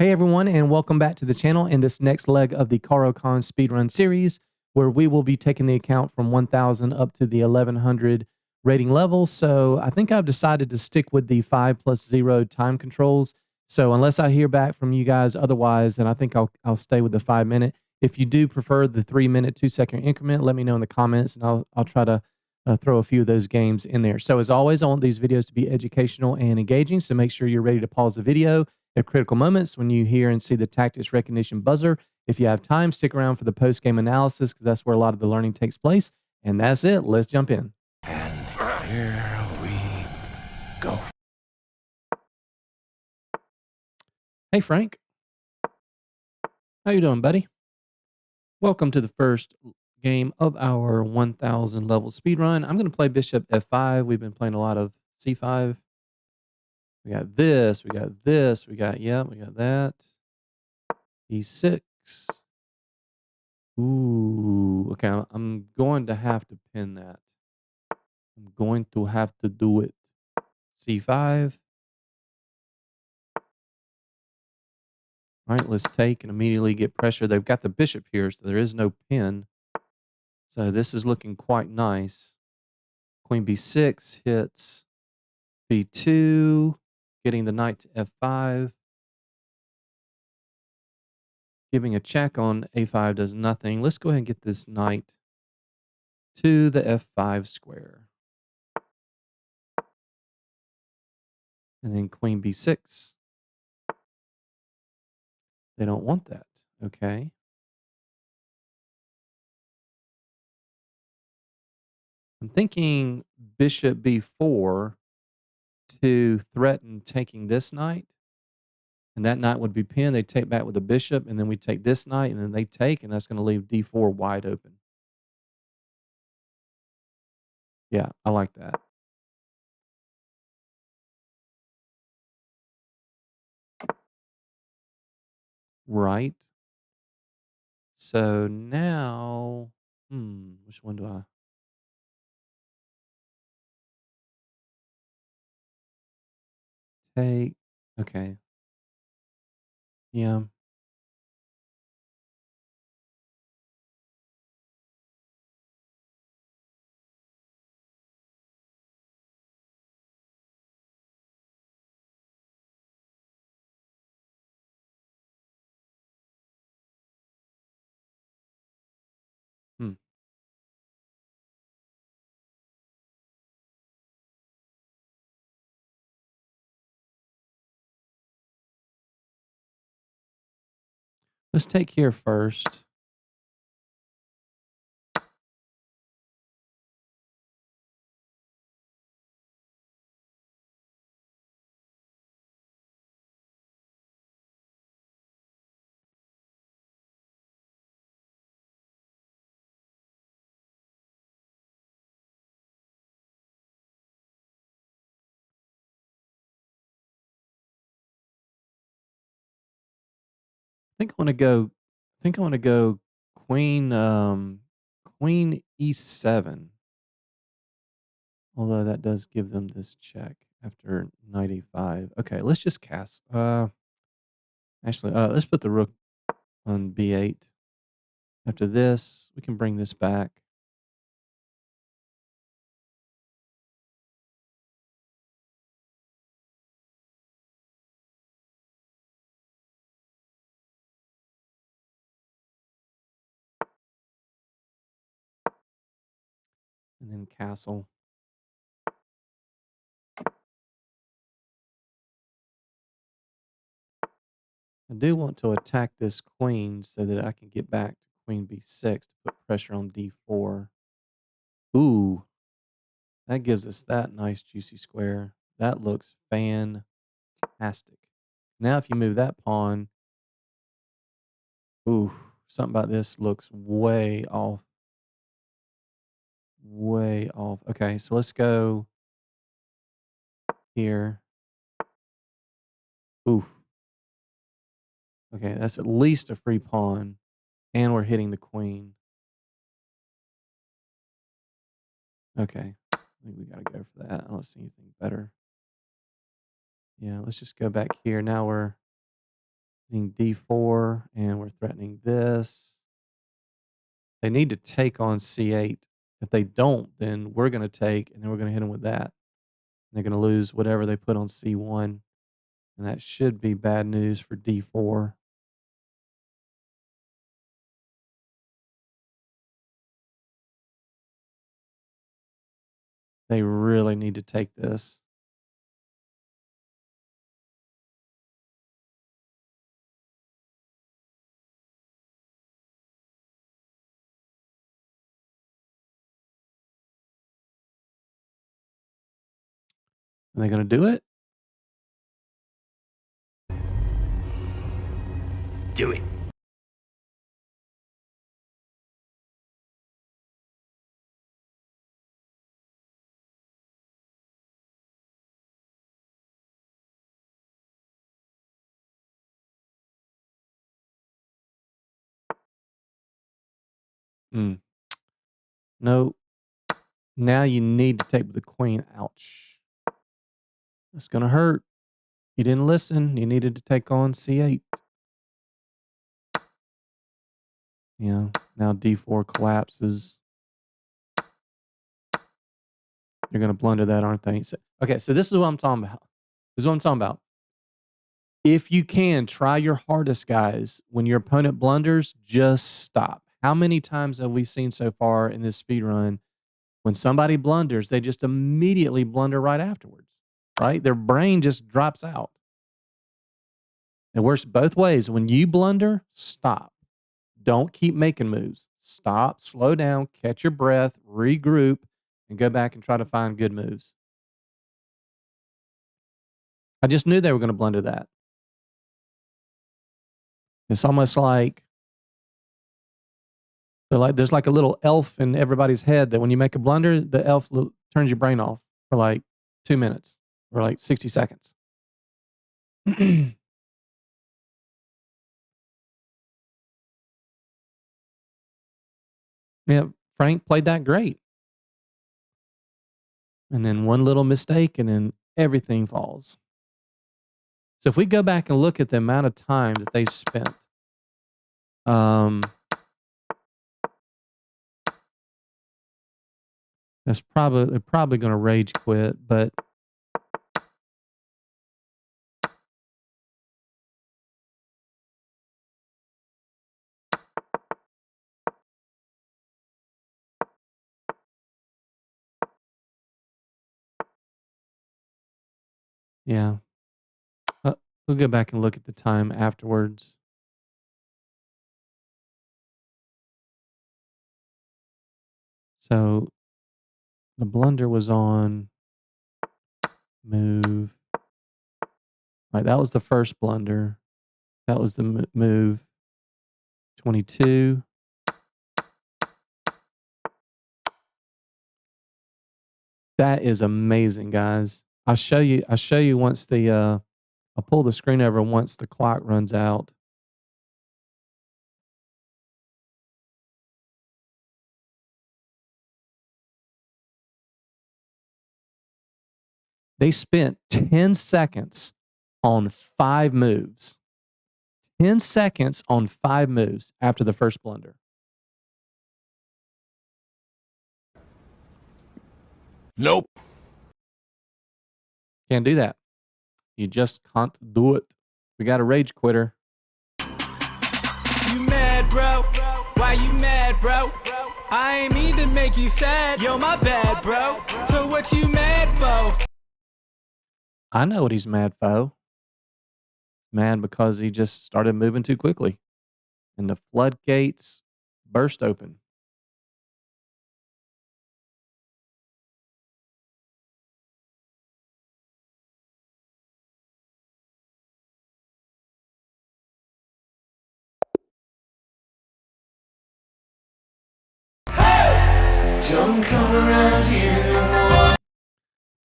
Hey everyone, and welcome back to the channel in this next leg of the Caro-Kann speedrun series, where we will be taking the account from 1000 up to the 1100 rating level. So I think I've decided to stick with the 5+0 time controls. So unless I hear back from you guys otherwise, then I think I'll stay with the 5 minute. If you do prefer the 3 minute, 2 second increment, let me know in the comments, and I'll try to throw a few of those games in there. So as always, I want these videos to be educational and engaging. So make sure you're ready to pause the video at critical moments when you hear and see the tactics recognition buzzer. If you have time, stick around for the post-game analysis because that's where a lot of the learning takes place. And that's it. Let's jump in. And here we go. Hey, Frank. How you doing, buddy? Welcome to the first game of our 1000 level speed run. I'm going to play bishop f5. We've been playing a lot of c5. We got this. We got this. We got that. e6. Ooh, okay. I'm going to have to pin that. I'm going to have to do it. c5. All right, let's take and immediately get pressure. They've got the bishop here, so there is no pin. So this is looking quite nice. Queen b6 hits b2, getting the knight to f5. Giving a check on a5 does nothing. Let's go ahead and get this knight to the f5 square. And then queen b6. They don't want that. Okay. I'm thinking bishop b4 to threaten taking this knight. And that knight would be pinned. They take back with the bishop, and then we take this knight, and then they take, and that's going to leave d4 wide open. Yeah, I like that. Right. So now, which one do I? Take? Okay. Yeah. Hmm. Let's take here first. I think I want to go. I think I want to go queen. Queen e7. Although that does give them this check after knight e5. Okay, let's just cast. Actually, let's put the rook on b8. After this, we can bring this back. And then castle. I do want to attack this queen so that I can get back to queen b6 to put pressure on d4. Ooh, that gives us that nice juicy square. That looks fantastic. Now if you move that pawn, ooh, something about this looks way off. Way off. Okay, so let's go here. Ooh. Okay, that's at least a free pawn. And we're hitting the queen. Okay. I think we gotta go for that. I don't see anything better. Yeah, let's just go back here. Now we're threatening D4, and we're threatening this. They need to take on C8. If they don't, then we're going to take, and then we're going to hit them with that. They're going to lose whatever they put on C1, and that should be bad news for D4. They really need to take this. Are they going to do it? Do it. No. Now you need to take the queen. Ouch. It's going to hurt. You didn't listen. You needed to take on C8. Yeah. Now D4 collapses. They're going to blunder that, aren't they? Okay, so this is what I'm talking about. This is what I'm talking about. If you can, try your hardest, guys. When your opponent blunders, just stop. How many times have we seen so far in this speed run? When somebody blunders, they just immediately blunder right afterwards, right? Their brain just drops out. It works both ways. When you blunder, stop. Don't keep making moves. Stop, slow down, catch your breath, regroup, and go back and try to find good moves. I just knew they were going to blunder that. It's almost like there's like a little elf in everybody's head that when you make a blunder, the elf turns your brain off for like 2 minutes or like 60 seconds. Yeah, Frank played that great. And then one little mistake, and then everything falls. So if we go back and look at the amount of time that they spent, they're probably going to rage quit, but yeah, we'll go back and look at the time afterwards. So the blunder was on move. Right, that was the first blunder. That was the move 22. That is amazing, guys. I'll show you once I'll pull the screen over once the clock runs out. They spent 10 seconds on 5 moves. 10 seconds on 5 moves after the first blunder. Nope. Can't do that. You just can't do it. We got a rage quitter. You mad, bro? Why you mad, bro? I ain't mean to make you sad. Yo, my bad, bro. So what you mad for? I know what he's mad for. Mad because he just started moving too quickly. And the floodgates burst open. Don't come around here no more.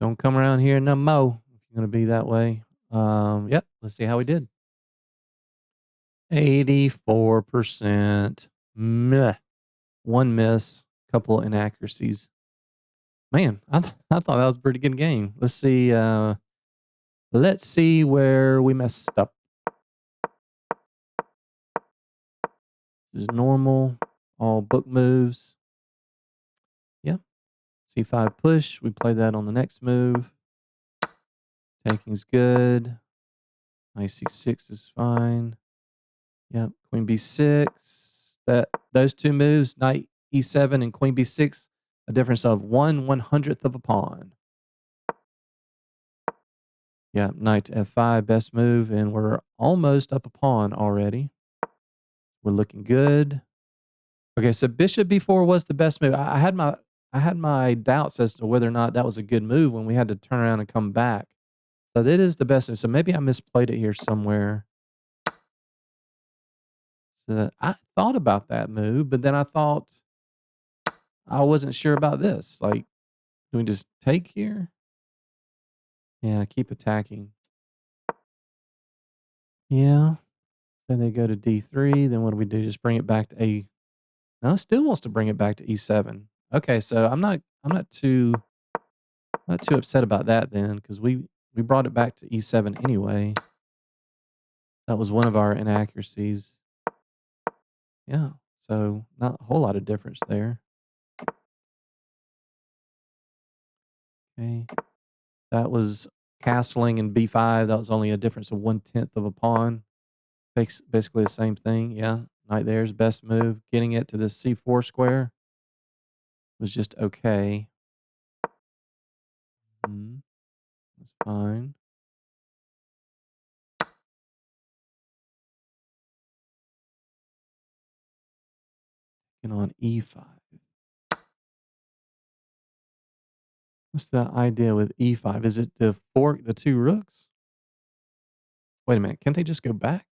Don't come around here no more if you're going to be that way. Yep. Let's see how we did. 84%. Meh. One miss. Couple inaccuracies. Man, I thought that was a pretty good game. Let's see. Let's see where we messed up. This is normal. All book moves. Yeah. C5 push. We play that on the next move. Taking's good. Knight C6 is fine. Yep. Queen B6. Those two moves, knight E7 and queen B6, a difference of 1/100th of a pawn. Yeah, knight to F5, best move, and we're almost up a pawn already. We're looking good. Okay, so bishop B4 was the best move. I had my doubts as to whether or not that was a good move when we had to turn around and come back. So that is the best move. So maybe I misplayed it here somewhere. So I thought about that move, but then I thought I wasn't sure about this. Like, do we just take here? Yeah, keep attacking. Yeah. Then they go to D3. Then what do? Just bring it back to A. No, it still wants to bring it back to E7. Okay, so I'm not too upset about that then, because we brought it back to E7 anyway. That was one of our inaccuracies. Yeah, so not a whole lot of difference there. Okay, that was castling in B5. That was only a difference of 1/10 of a pawn. Basically the same thing. Yeah, knight there's best move. Getting it to this C4 square was just okay. That's fine. And on E5. What's the idea with E5? Is it to fork the two rooks? Wait a minute. Can't they just go back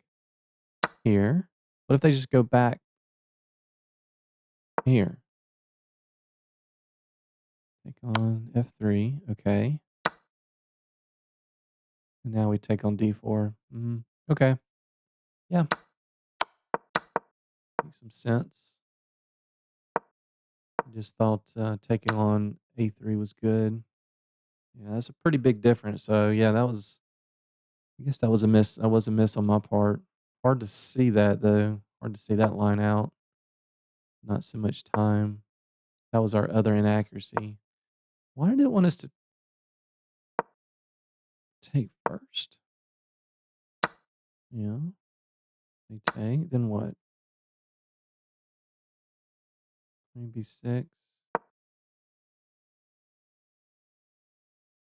here? What if they just go back here? Take on F3. Okay. And now we take on D4. Okay. Yeah. Makes some sense. I just thought taking on A3 was good. Yeah, that's a pretty big difference. So yeah, I guess that was a miss. That was a miss on my part. Hard to see that though. Hard to see that line out. Not so much time. That was our other inaccuracy. Why did it want us to take first? Yeah. They take. Then what? Maybe 6.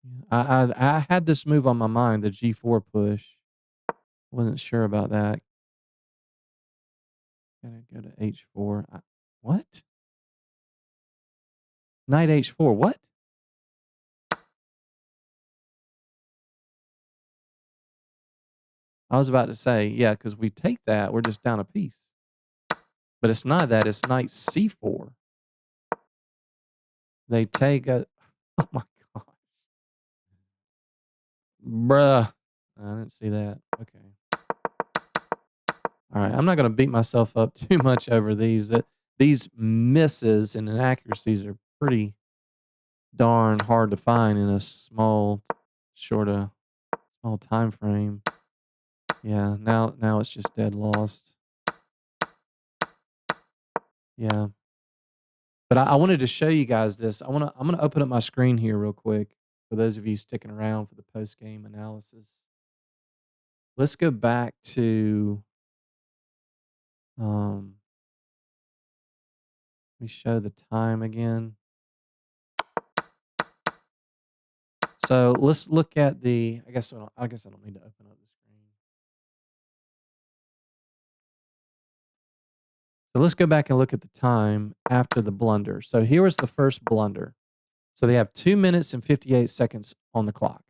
Yeah. I had this move on my mind, the G4 push. Wasn't sure about that. Gotta go to H4. What? Knight H4. What? I was about to say, yeah, because we take that, we're just down a piece. But it's not that, it's knight C4. They take a, oh my God. Bruh. I didn't see that. Okay. All right. I'm not going to beat myself up too much over these. These misses and inaccuracies are pretty darn hard to find in a small time frame. Yeah, now it's just dead lost. Yeah. But I wanted to show you guys this. I'm gonna open up my screen here real quick for those of you sticking around for the post game analysis. Let's go back to let me show the time again. So let's look at the. I guess I don't need to open up the screen. So let's go back and look at the time after the blunder. So here was the first blunder. So they have 2 minutes and 58 seconds on the clock.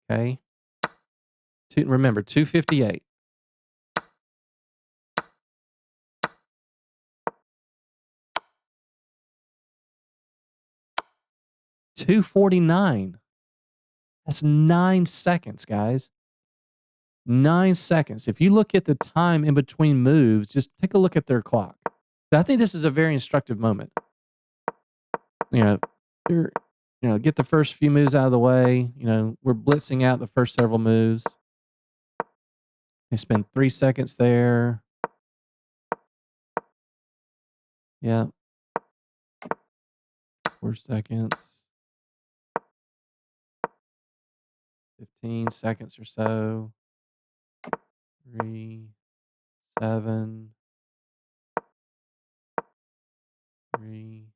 Okay. Remember, 2:58. 2:49. That's 9 seconds, guys. 9 seconds. If you look at the time in between moves, just take a look at their clock. I think this is a very instructive moment. You know, get the first few moves out of the way. We're blitzing out the first several moves. They spend 3 seconds there. Yeah. 4 seconds. 15 seconds or so. 3, 7, 3.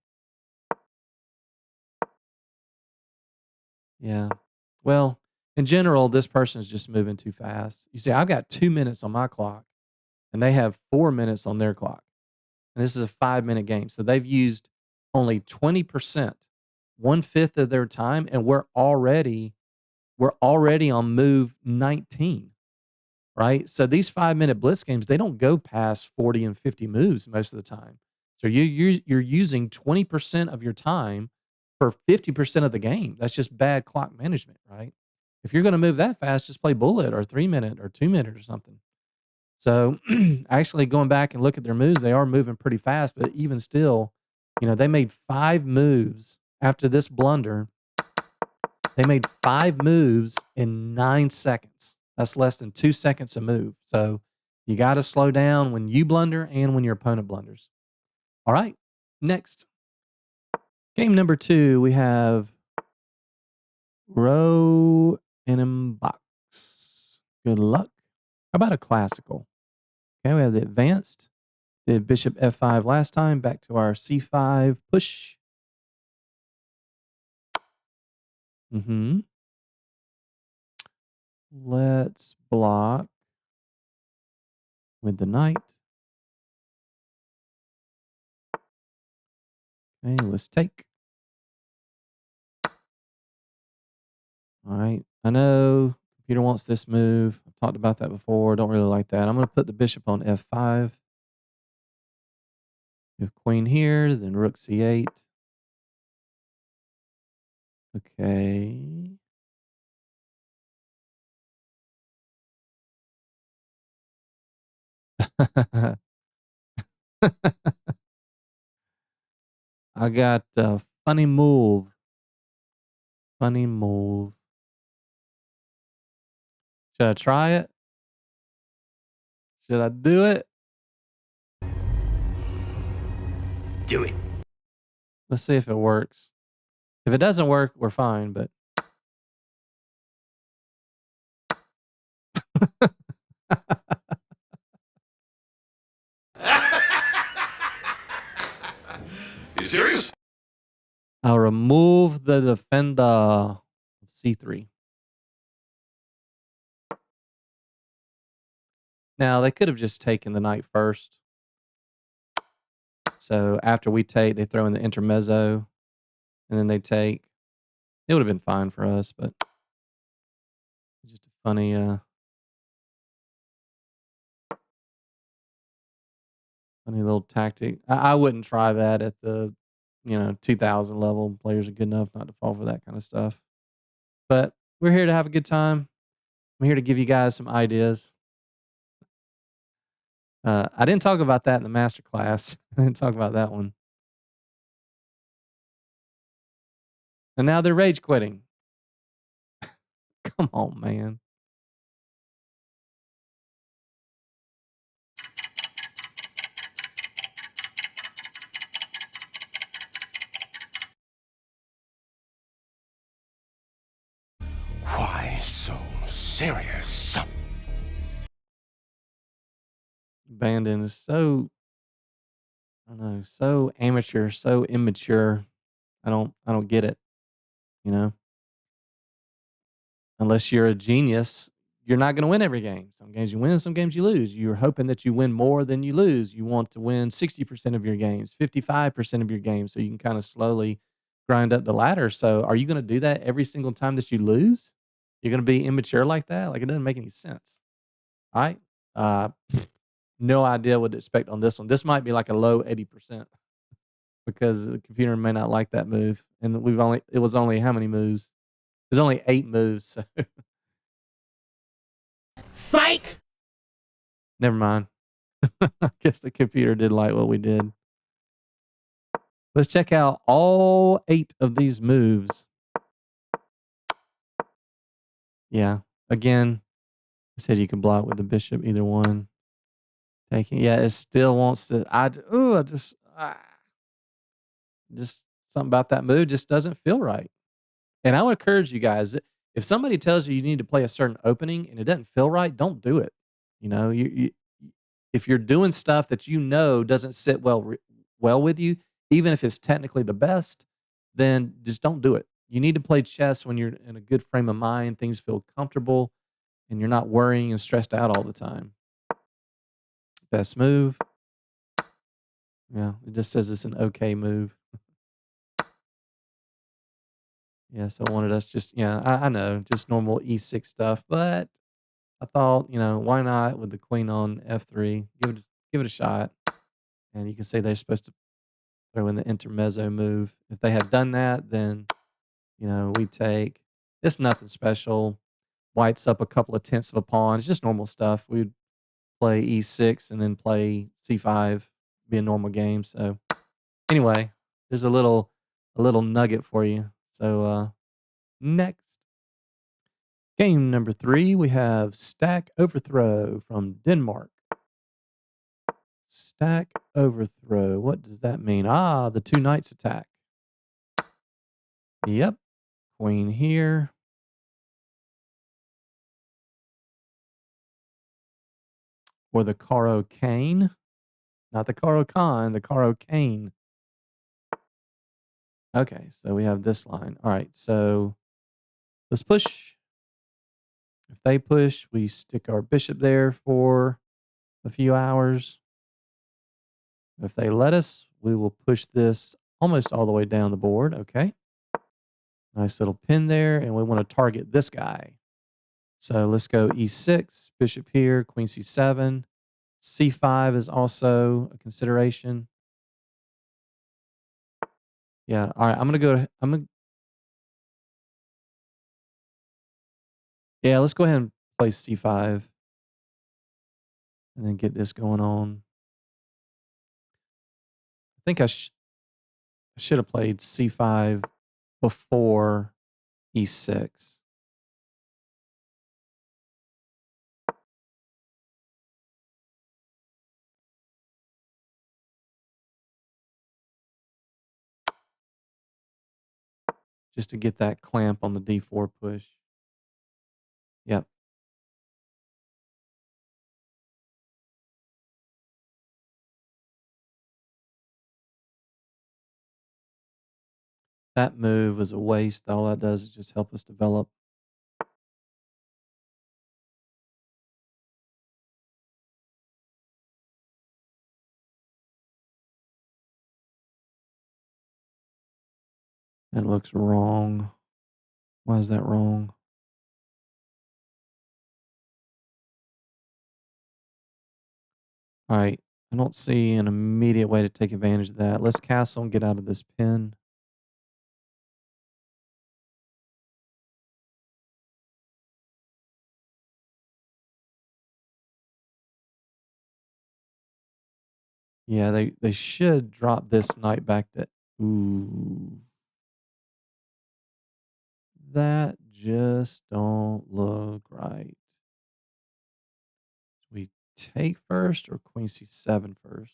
Yeah. Well, in general, this person is just moving too fast. You see, I've got 2 minutes on my clock, and they have 4 minutes on their clock. And this is a 5-minute game. So they've used only 20%, 1/5 of their time, and we're already on move 19, right? So these 5-minute blitz games, they don't go past 40 and 50 moves most of the time. So you're using 20% of your time for 50% of the game. That's just bad clock management, right? If you're going to move that fast, just play bullet or 3-minute or 2-minute or something. So actually going back and look at their moves, they are moving pretty fast, but even still, they made 5 moves after this blunder. They made 5 moves in 9 seconds. That's less than 2 seconds a move. So you got to slow down when you blunder and when your opponent blunders. All right. Next. Game number 2, we have row and box. Good luck. How about a classical? Okay, we have the advanced. Did bishop f5 last time. Back to our c5 push. Let's block with the knight. Okay, let's take. All right. I know computer wants this move. I've talked about that before. Don't really like that. I'm going to put the bishop on f5. We have queen here, then rook c8. Okay. I got a funny move. Funny move. Should I try it? Should I do it? Do it. Let's see if it works. If it doesn't work, we're fine, but You serious? I'll remove the defender of c3. Now, they could have just taken the knight first. So after we take, they throw in the intermezzo, and then they take. It would have been fine for us, but just a funny little tactic. I wouldn't try that at the 2000 level. Players are good enough not to fall for that kind of stuff. But we're here to have a good time. I'm here to give you guys some ideas. I didn't talk about that in the master class. I didn't talk about that one. And now they're rage quitting. Come on, man. Why so serious? Bandon is so, I don't know, so amateur, so immature. I don't get it, you know. Unless you're a genius, you're not going to win every game. Some games you win, some games you lose. You're hoping that you win more than you lose. You want to win 60% of your games, 55% of your games, so you can kind of slowly grind up the ladder. So, are you going to do that every single time that you lose? You're going to be immature like that? Like, it doesn't make any sense. All right. No idea what to expect on this one. This might be like a low 80% because the computer may not like that move. And it was only how many moves? It was only 8 moves. So Psych! never mind. I guess the computer did like what we did. Let's check out all 8 of these moves. Yeah. Again, I said you can block with the bishop, either one. Taking. Yeah, it still wants to. Just something about that move just doesn't feel right. And I would encourage you guys, if somebody tells you you need to play a certain opening and it doesn't feel right, don't do it. You know, if you're doing stuff that you know doesn't sit well with you, even if it's technically the best, then just don't do it. You need to play chess when you're in a good frame of mind, things feel comfortable, and you're not worrying and stressed out all the time. Best move. Yeah, it just says it's an okay move. Yeah, so it wanted us just yeah, I know, just normal E6 stuff, but I thought, why not with the queen on F3? Give it a shot. And you can say they're supposed to throw in the intermezzo move. If they had done that, then we take it's nothing special. White's up a couple of tenths of a pawn. It's just normal stuff. We'd play E6 and then play C5, be a normal game. So anyway, there's a little nugget for you. So next. Game number 3, we have Stack Overthrow from Denmark. Stack Overthrow. What does that mean? Ah, the 2 knights attack. Yep. Queen here. Or the Caro-Kann. Not the Caro-Kann, the Caro-Kann. Okay, so we have this line. All right, so let's push. If they push, we stick our bishop there for a few hours. If they let us, we will push this almost all the way down the board. Okay. Nice little pin there, and we want to target this guy. So let's go E6, bishop here, queen C7. C5 is also a consideration. Yeah, all right, yeah, let's go ahead and play C5 and then get this going on. I think I should have played C5 before E6. Just to get that clamp on the D4 push. Yep. That move is a waste. All that does is just help us develop. That looks wrong. Why is that wrong? All right. I don't see an immediate way to take advantage of that. Let's castle and get out of this pin. Yeah, they should drop this knight back to. Ooh. That just don't look right. We take first or queen C7 first?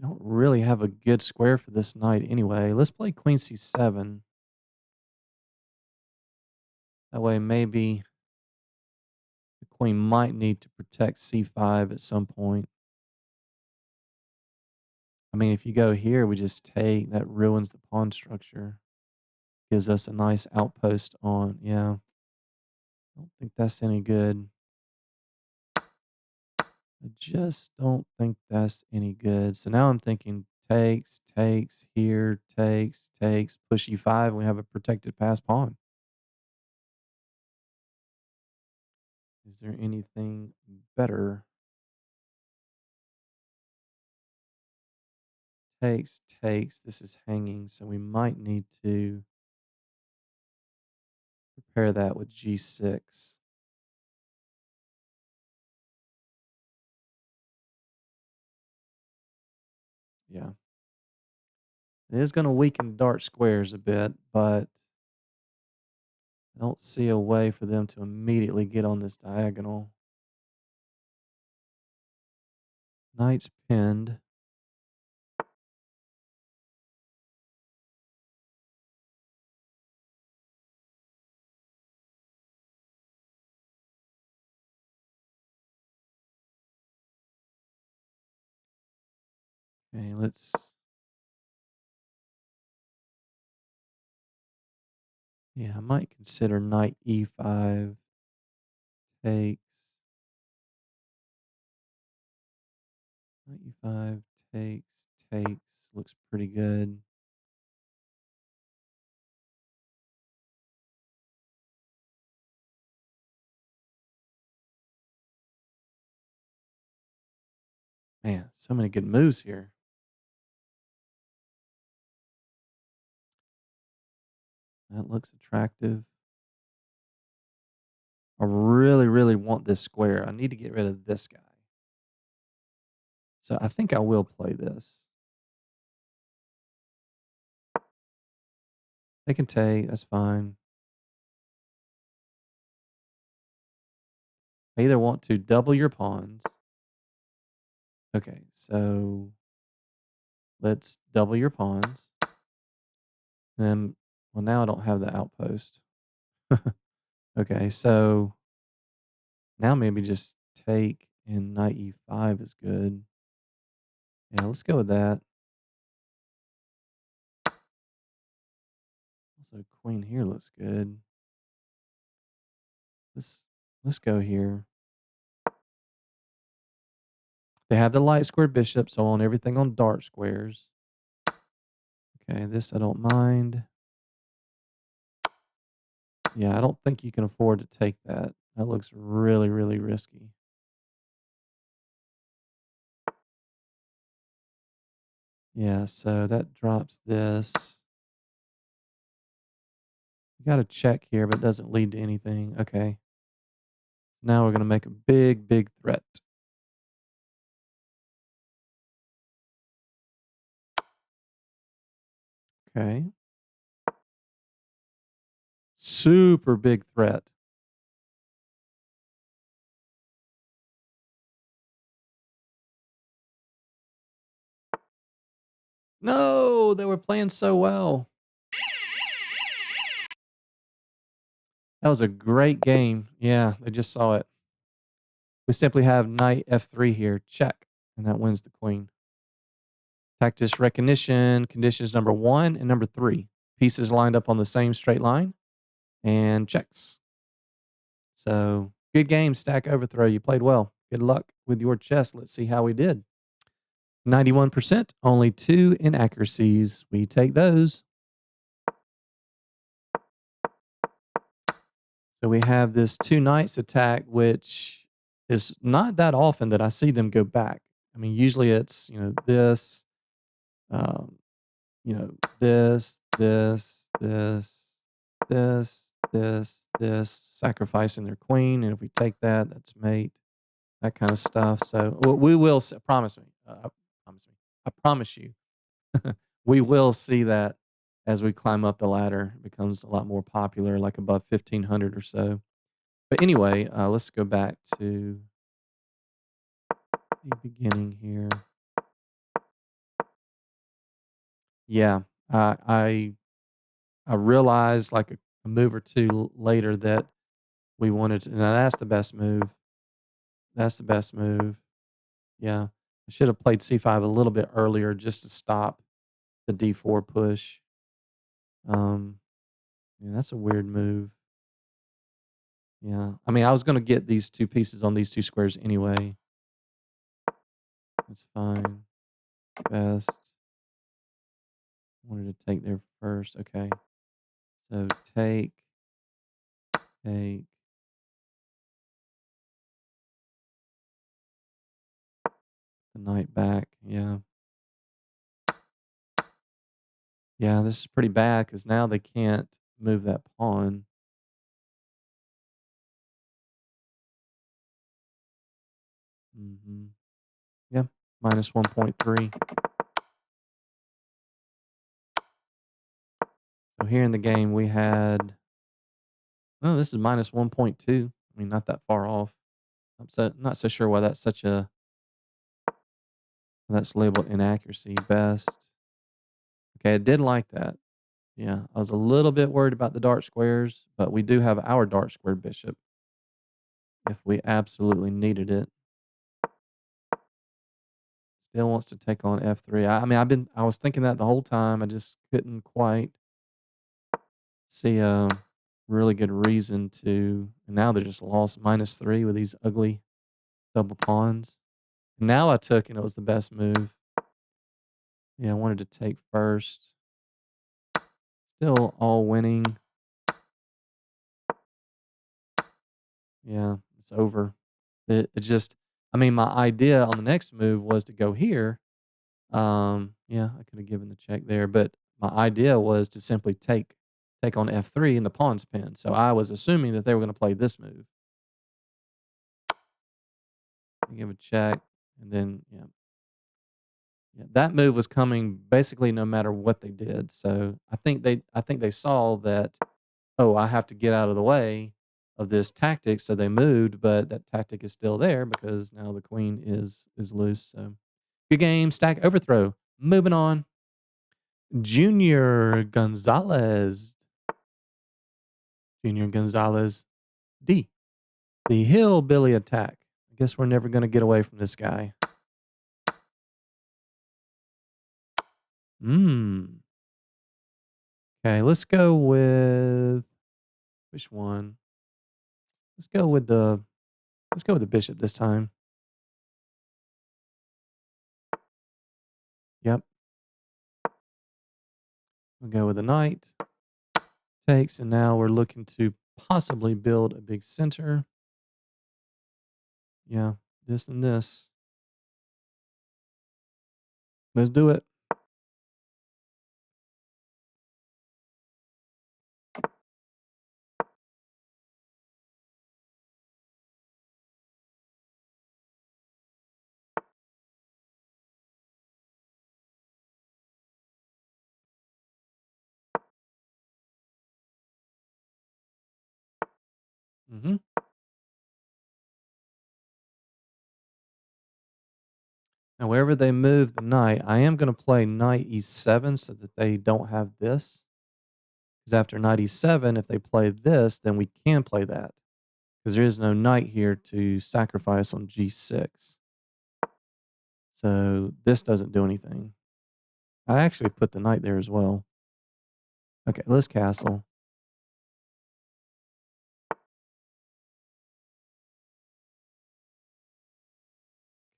I don't really have a good square for this knight anyway. Let's play queen C7. That way maybe the queen might need to protect C5 at some point. I mean, if you go here, we just take. That ruins the pawn structure. Gives us a nice outpost on. Yeah. I don't think that's any good. I just don't think that's any good. So now I'm thinking takes, takes, here, takes, push E5, and we have a protected pass pawn. Is there anything better? Takes. This is hanging, so we might need to prepare that with G6. It is going to weaken dark squares a bit, but I don't see a way for them to immediately get on this diagonal. Knight's pinned. Okay, let's... Yeah, I might consider knight e5 takes. Knight e5 takes. Looks pretty good. Man, so many good moves here. That looks attractive. I really, really want this square. I need to get rid of this guy. So I think I will play this. They can take, that's fine. I either want to double your pawns. Okay, so let's double your pawns. Then, well, now I don't have the outpost. Okay, so now maybe just take and knight e5 is good. Yeah, let's go with that. Also, queen here looks good. Let's go here. They have the light square bishop, so I want everything on dark squares. Okay, this I don't mind. Yeah, I don't think you can afford to take that. That looks really, really risky. Yeah, so that drops this. You got to check here, but it doesn't lead to anything. Okay. Now we're going to make a big, big threat. Okay. Super big threat. No, they were playing so well. That was a great game. Yeah, they just saw it. We simply have knight f3 here. Check. And that wins the queen. Tactics recognition, conditions number 1 and number 3. Pieces lined up on the same straight line. And checks. So, good game, stack overthrow. You played well. Good luck with your chess. Let's see how we did. 91%, only 2 inaccuracies. We take those. So we have this 2 knights attack, which is not that often that I see them go back. I mean, usually it's, this, um, this, this, sacrificing their queen. And if we take that, that's mate, that kind of stuff. So we will, promise me, I promise you, we will see that as we climb up the ladder. It becomes a lot more popular, like above 1,500 or so. But anyway, let's go back to the beginning here. Yeah, I realized like a move or two later that we wanted to. Now that's the best move. That's the best move. Yeah, I should have played c5 a little bit earlier just to stop the d4 push. Yeah, that's a weird move. Yeah, I mean, I was going to get these 2 pieces on these 2 squares anyway. That's fine. Best. Wanted to take there first. Okay. So take. The knight back. Yeah. Yeah, this is pretty bad because now they can't move that pawn. Yeah, minus 1.3. So here in the game, we had, oh, this is minus 1.2. I mean, not that far off. Not so sure why that's such a, that's labeled inaccuracy best. Okay, I did like that. Yeah, I was a little bit worried about the dark squares, but we do have our dark squared bishop if we absolutely needed it. Still wants to take on f3. I mean, I was thinking that the whole time. I just couldn't quite see a really good reason to. And now they're just lost -3 with these ugly double pawns. And now I took, and it was the best move. Yeah, I wanted to take first. Still all winning. Yeah, it's over. It just, I mean, my idea on the next move was to go here. Yeah, I could have given the check there, but my idea was to simply take on f3 and the pawn's pinned. So I was assuming that they were going to play this move. Give a check, and then yeah, that move was coming basically no matter what they did. So I think they saw that, oh, I have to get out of the way of this tactic, so they moved, but that tactic is still there because now the queen is loose. So good game, stack overthrow. Moving on. Junior Gonzalez. Junior Gonzalez D. The hillbilly attack. I guess we're never going to get away from this guy. Okay, let's go with which one? Let's go with the bishop this time. Yep. We'll go with the knight. Takes, and now we're looking to possibly build a big center. Yeah, this and this. Let's do it. Mm-hmm. Now, wherever they move the knight, I am going to play knight e7 so that they don't have this. Because after knight e7, if they play this, then we can play that. Because there is no knight here to sacrifice on g6. So this doesn't do anything. I actually put the knight there as well. Okay, let's castle.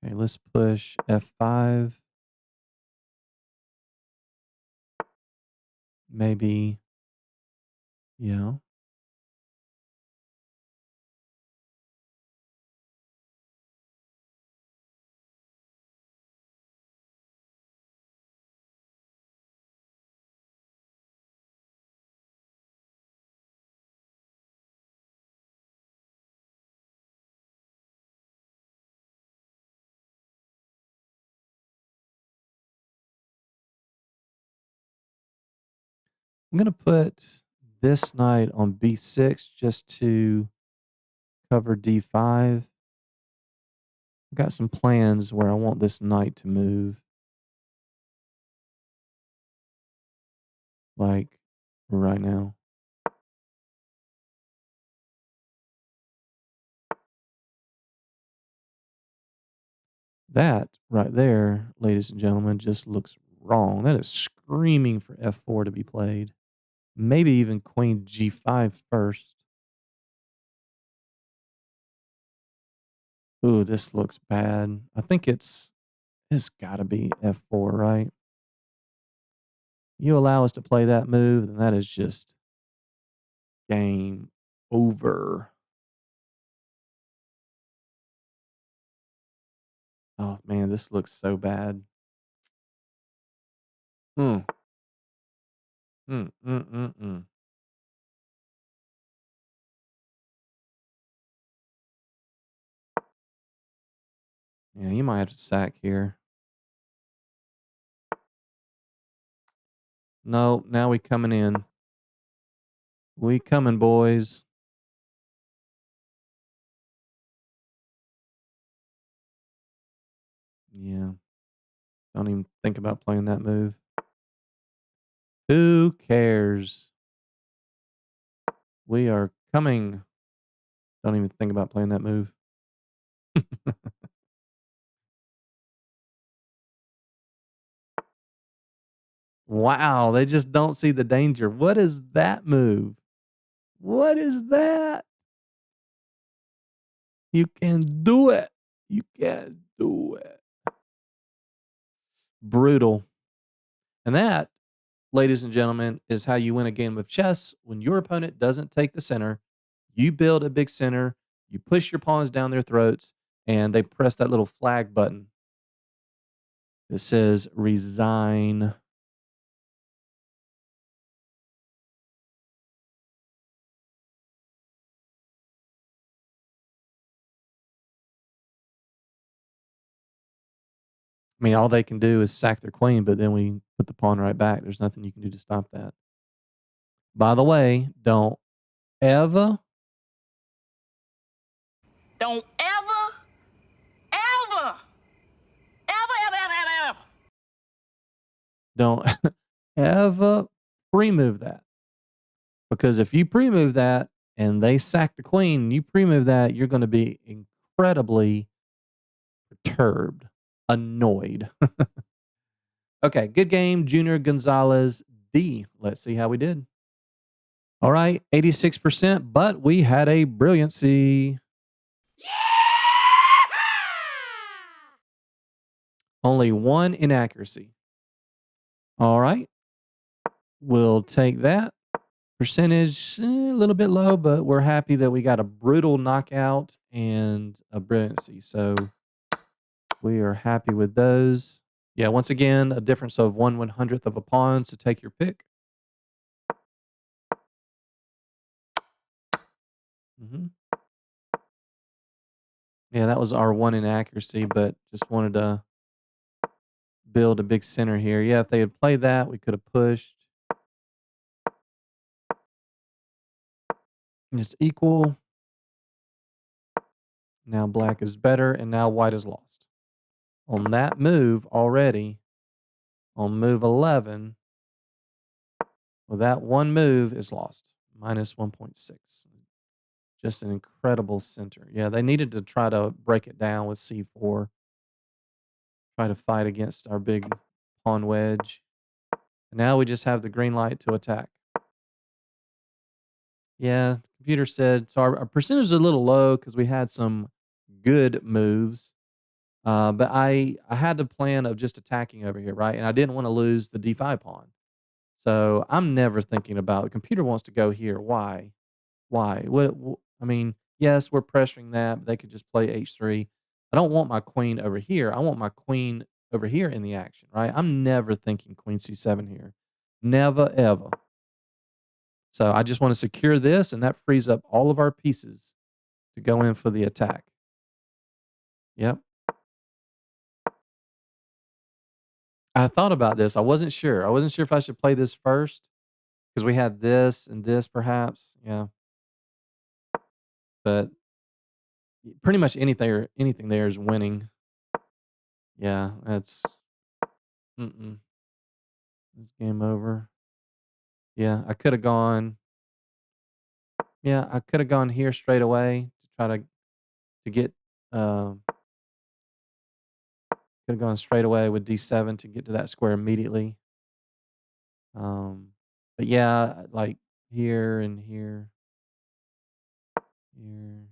Okay, let's push f5. Maybe, yeah. I'm going to put this knight on b6 just to cover d5. I've got some plans where I want this knight to move. Like right now. That right there, ladies and gentlemen, just looks wrong. That is screaming for f4 to be played. Maybe even queen g5 first. Ooh, this looks bad. I think it's got to be f4, right? You allow us to play that move, then that is just game over. Oh man, this looks so bad. Hmm. Mm, mm, mm, mm. Yeah, you might have to sack here. No, now we coming in. We coming, boys. Yeah. Don't even think about playing that move. Who cares? We are coming. Don't even think about playing that move. Wow, they just don't see the danger. What is that move? What is that? You can do it. You can do it. Brutal. And that, ladies and gentlemen, is how you win a game of chess when your opponent doesn't take the center. You build a big center, you push your pawns down their throats, and they press that little flag button that says resign. I mean, all they can do is sack their queen, but then we put the pawn right back. There's nothing you can do to stop that. By the way, don't ever, Don't ever, ever, ever. don't ever pre-move that. Because if you pre-move that and they sack the queen, and you pre-move that, you're going to be incredibly perturbed, annoyed. Okay, good game, Junior Gonzalez D. Let's see how we did. All right, 86%, but we had a brilliancy. Only one inaccuracy. All right, we'll take that. Percentage a little bit low, but we're happy that we got a brutal knockout and a brilliancy. So we are happy with those. Yeah, once again, a difference of 1/100th of a pawn, so take your pick. hmm Yeah, that was our one inaccuracy, but just wanted to build a big center here. Yeah, if they had played that, we could have pushed. It's equal. Now black is better, and now white is lost. On that move already, on move 11, well, that one move is lost. Minus 1.6. Just an incredible center. Yeah, they needed to try to break it down with C4. Try to fight against our big pawn wedge. Now we just have the green light to attack. Yeah, the computer said, so our percentage is a little low because we had some good moves. But I had the plan of just attacking over here, right? And I didn't want to lose the D5 pawn. So I'm never thinking about the computer wants to go here. Why? Why? I mean, yes, we're pressuring that, but they could just play H3. I don't want my queen over here. I want my queen over here in the action, right? I'm never thinking queen C7 here. Never, ever. So I just want to secure this, and that frees up all of our pieces to go in for the attack. Yep. I thought about this. I wasn't sure. I wasn't sure if I should play this first because we had this and this perhaps. Yeah. But pretty much anything there is winning. Yeah, that's It's game over. Yeah, I could have gone. Yeah, I could have gone here straight away to try to get. Could have gone straight away with D7 to get to that square immediately. But yeah, like here and here, here,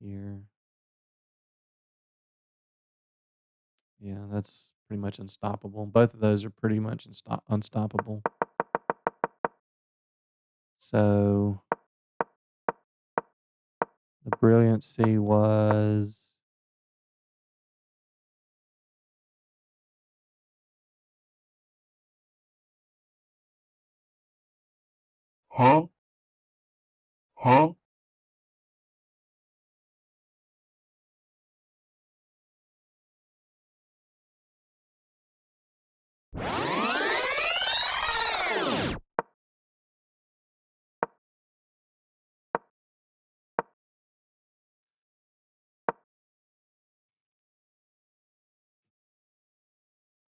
here. Yeah, that's pretty much unstoppable. Both of those are pretty much unstoppable. So the brilliancy was. Huh? Huh?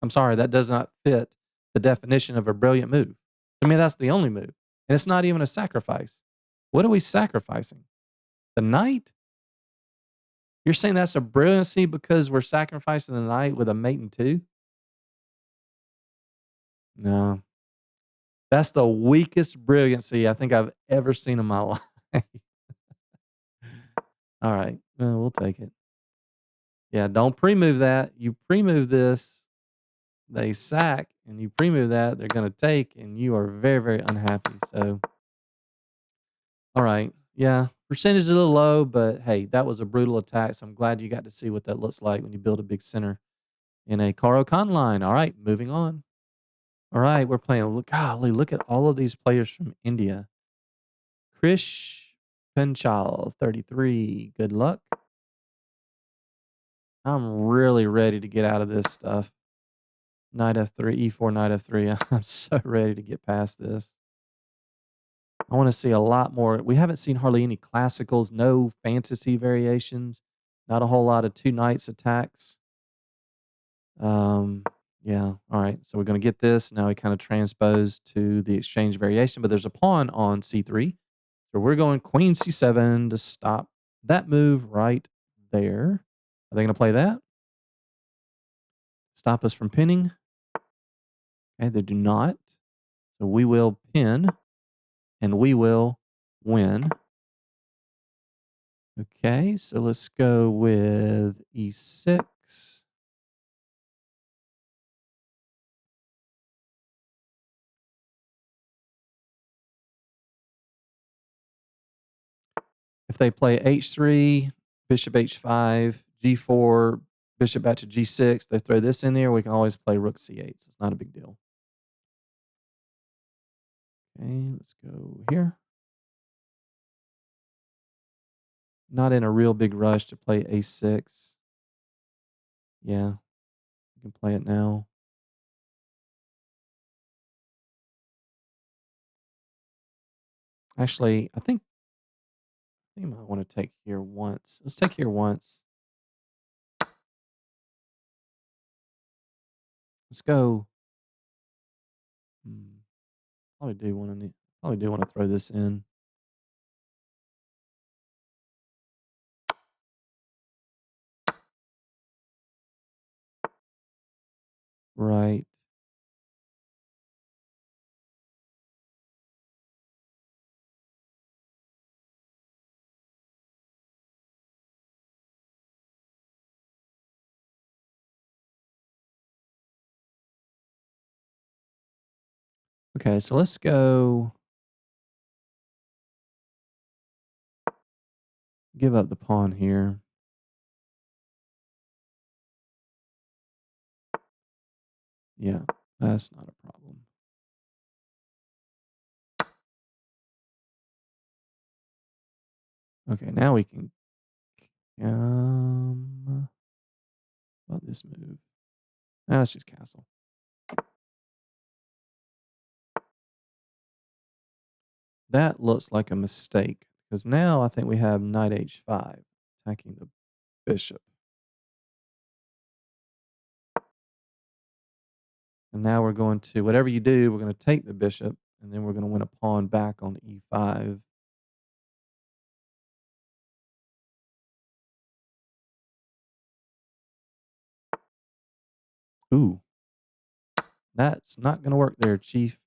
I'm sorry, that does not fit the definition of a brilliant move. I mean, that's the only move. And it's not even a sacrifice. What are we sacrificing? The knight? You're saying that's a brilliancy because we're sacrificing the knight with a mate and two? No. That's the weakest brilliancy I think I've ever seen in my life. All right. Well, we'll take it. Yeah, don't pre-move that. You pre-move this, they sack, and you pre-move that, they're going to take, and you are very, very unhappy. So, all right. Yeah, percentage is a little low, but hey, that was a brutal attack. So I'm glad you got to see what that looks like when you build a big center in a Caro-Kann line. All right, moving on. All right, we're playing. Golly, look at all of these players from India. Krish Penchal, 33. Good luck. I'm really ready to get out of this stuff. Knight F3, E4, Knight F3. I'm so ready to get past this. I want to see a lot more. We haven't seen hardly any classicals, no fantasy variations, not a whole lot of two knights attacks. Yeah, all right. So we're going to get this. Now we kind of transpose to the exchange variation, but there's a pawn on C3. So we're going queen C7 to stop that move right there. Are they going to play that? Stop us from pinning? Okay, they do not. So we will pin and we will win. Okay, so let's go with E6. If they play H3, bishop H5, G4, bishop back to G6, they throw this in there, we can always play rook C8. So it's not a big deal. Okay, let's go here. Not in a real big rush to play A6. Yeah, you can play it now. Actually, I think you might want to take here once. Let's take here once. Let's go. Probably do want to throw this in. Right. Okay, so let's go give up the pawn here. Yeah, that's not a problem. Okay, now we can about this move. Let's just castle. That looks like a mistake because now I think we have knight H5 attacking the bishop. And now we're going to, whatever you do, we're going to take the bishop and then we're going to win a pawn back on E5. Ooh, that's not going to work there, chief.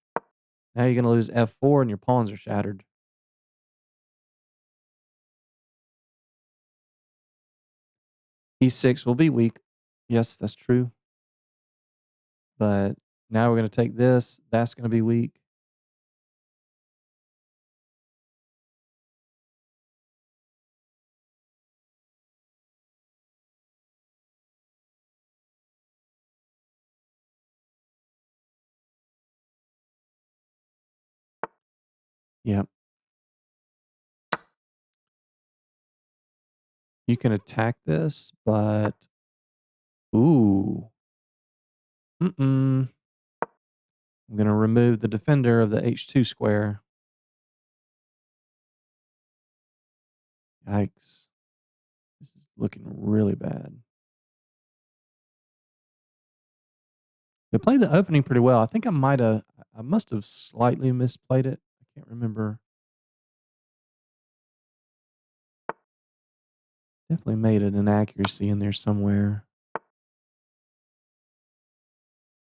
Now you're going to lose F4 and your pawns are shattered. E6 will be weak. Yes, that's true. But now we're going to take this. That's going to be weak. Yep. You can attack this, but ooh. I'm going to remove the defender of the H2 square. Yikes. This is looking really bad. They played the opening pretty well. I think I must have slightly misplayed it. I can't remember. Definitely made an inaccuracy in there somewhere.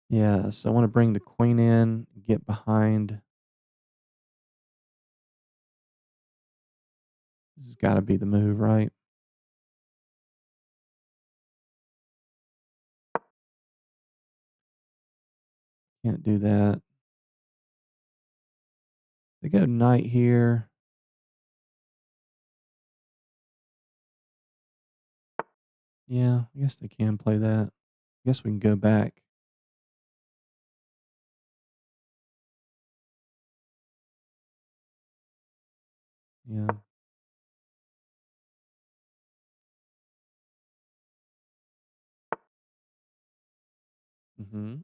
Yeah, so I wanna bring the queen in, get behind. This has gotta be the move, right? Can't do that. They go knight here. Yeah, I guess they can play that. I guess we can go back. Yeah. Mhm.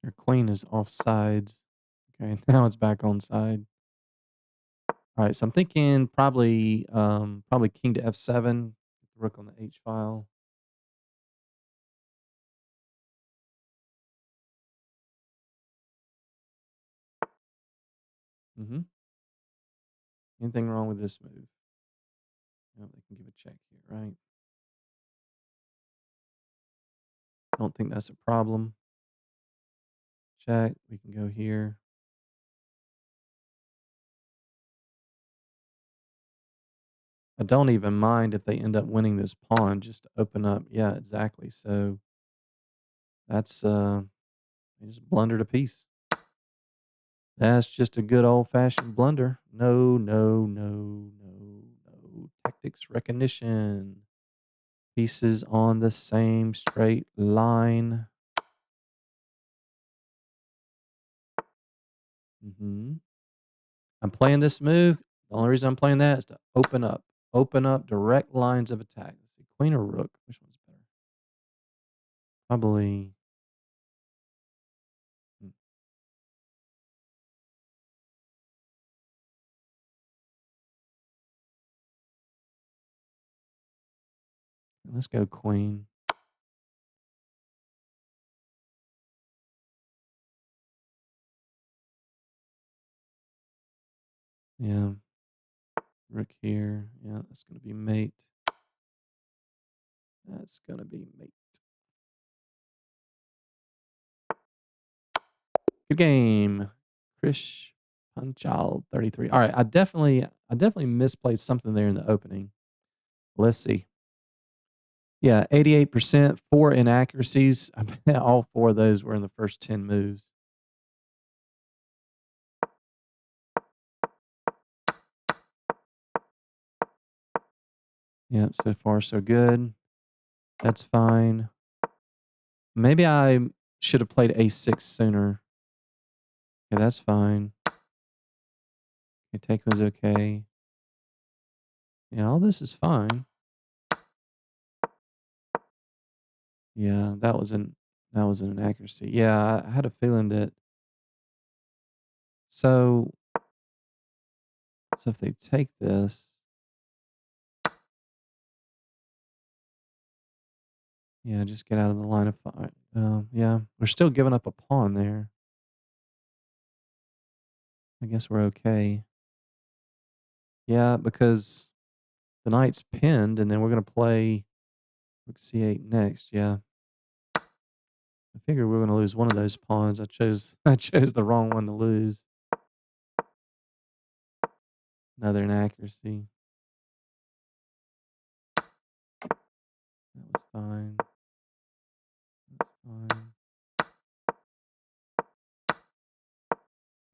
Your queen is off sides. Okay, now it's back on side. Alright, so I'm thinking probably king to f7, rook on the h file. Mhm. Anything wrong with this move? No, they can give a check here, right? Don't think that's a problem. Check. We can go here. I don't even mind if they end up winning this pawn just to open up. Yeah, exactly. So that's they just blundered a piece. That's just a good old fashioned blunder. No, no, no, no, no. Tactics recognition. Pieces on the same straight line. I'm playing this move. The only reason I'm playing that is to open up direct lines of attack. Let's see, queen or rook? Which one's better? Probably. hmm, Let's go queen. Yeah, rook here. Yeah, that's gonna be mate. That's gonna be mate. Good game, Krish Panchal 33. All right, I definitely misplaced something there in the opening. Let's see. Yeah, 88%, 4 inaccuracies. I bet all 4 of those were in the first 10 moves. Yep, so far so good. That's fine. Maybe I should have played a6 sooner. Okay, that's fine. Okay, take was okay. Yeah, all this is fine. Yeah, that was an inaccuracy. Yeah, I had a feeling that so so if they take this, yeah, just get out of the line of fire. Yeah, we're still giving up a pawn there. I guess we're okay. Yeah, because the knight's pinned, and then we're gonna play rook c8 next. Yeah, I figured we were gonna lose one of those pawns. I chose the wrong one to lose. Another inaccuracy. That was fine. That's fine.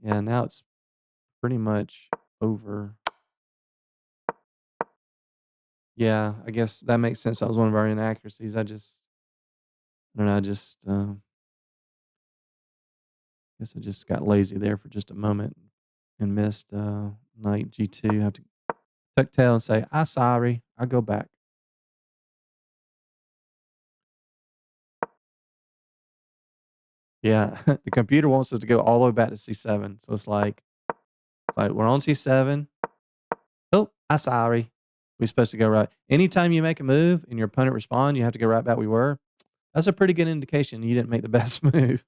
Yeah, now it's pretty much over. Yeah, I guess that makes sense. That was one of our inaccuracies. I don't know. Guess I just got lazy there for just a moment and missed knight g2. Have to tuck tail and say, "I sorry. I go back." Yeah, the computer wants us to go all the way back to C7. So it's like we're on C7. Oh, I'm sorry. We're supposed to go right. Anytime you make a move and your opponent respond, you have to go right back we were. That's a pretty good indication you didn't make the best move.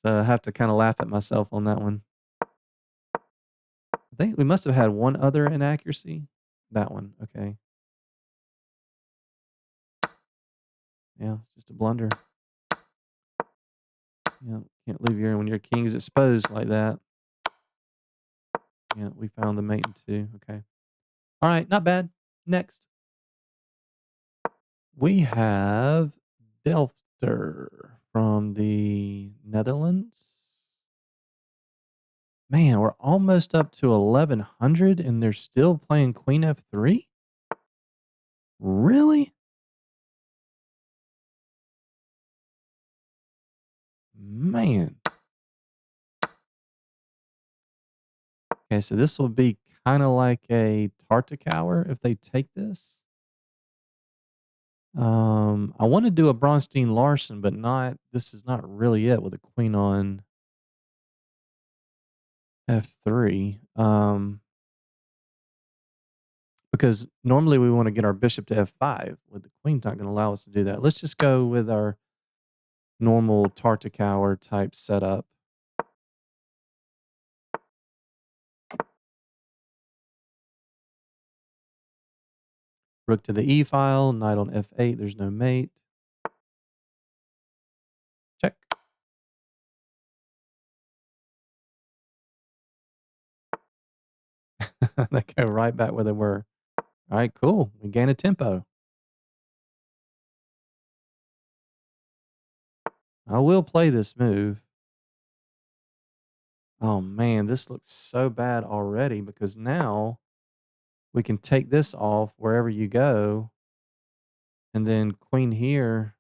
So I have to kind of laugh at myself on that one. I think we must have had one other inaccuracy. That one. Okay. Yeah, just a blunder. Yeah, can't leave your when your king's exposed like that. Yeah, we found the mate in two. Okay. All right, not bad. Next, we have Delfter from the Netherlands. Man, we're almost up to 1100 and they're still playing Queen F3? Really? Man. Okay, so this will be kind of like a Tartakower if they take this. I want to do a Bronstein Larson, but not. This is not really it with a queen on F3. Because normally we want to get our bishop to F5. With the queen's not going to allow us to do that. Let's just go with our normal Tartakower type setup. Rook to the E file, knight on F8. There's no mate. Check. They go right back where they were. All right, cool. We gain a tempo. I will play this move. Oh man, this looks so bad already because now we can take this off wherever you go. And then queen here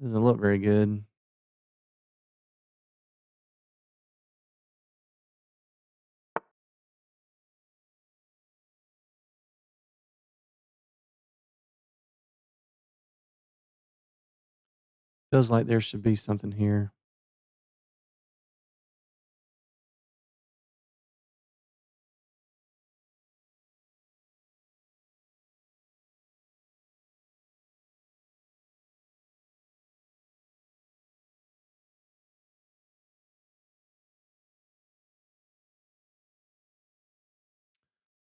doesn't look very good. Feels like there should be something here.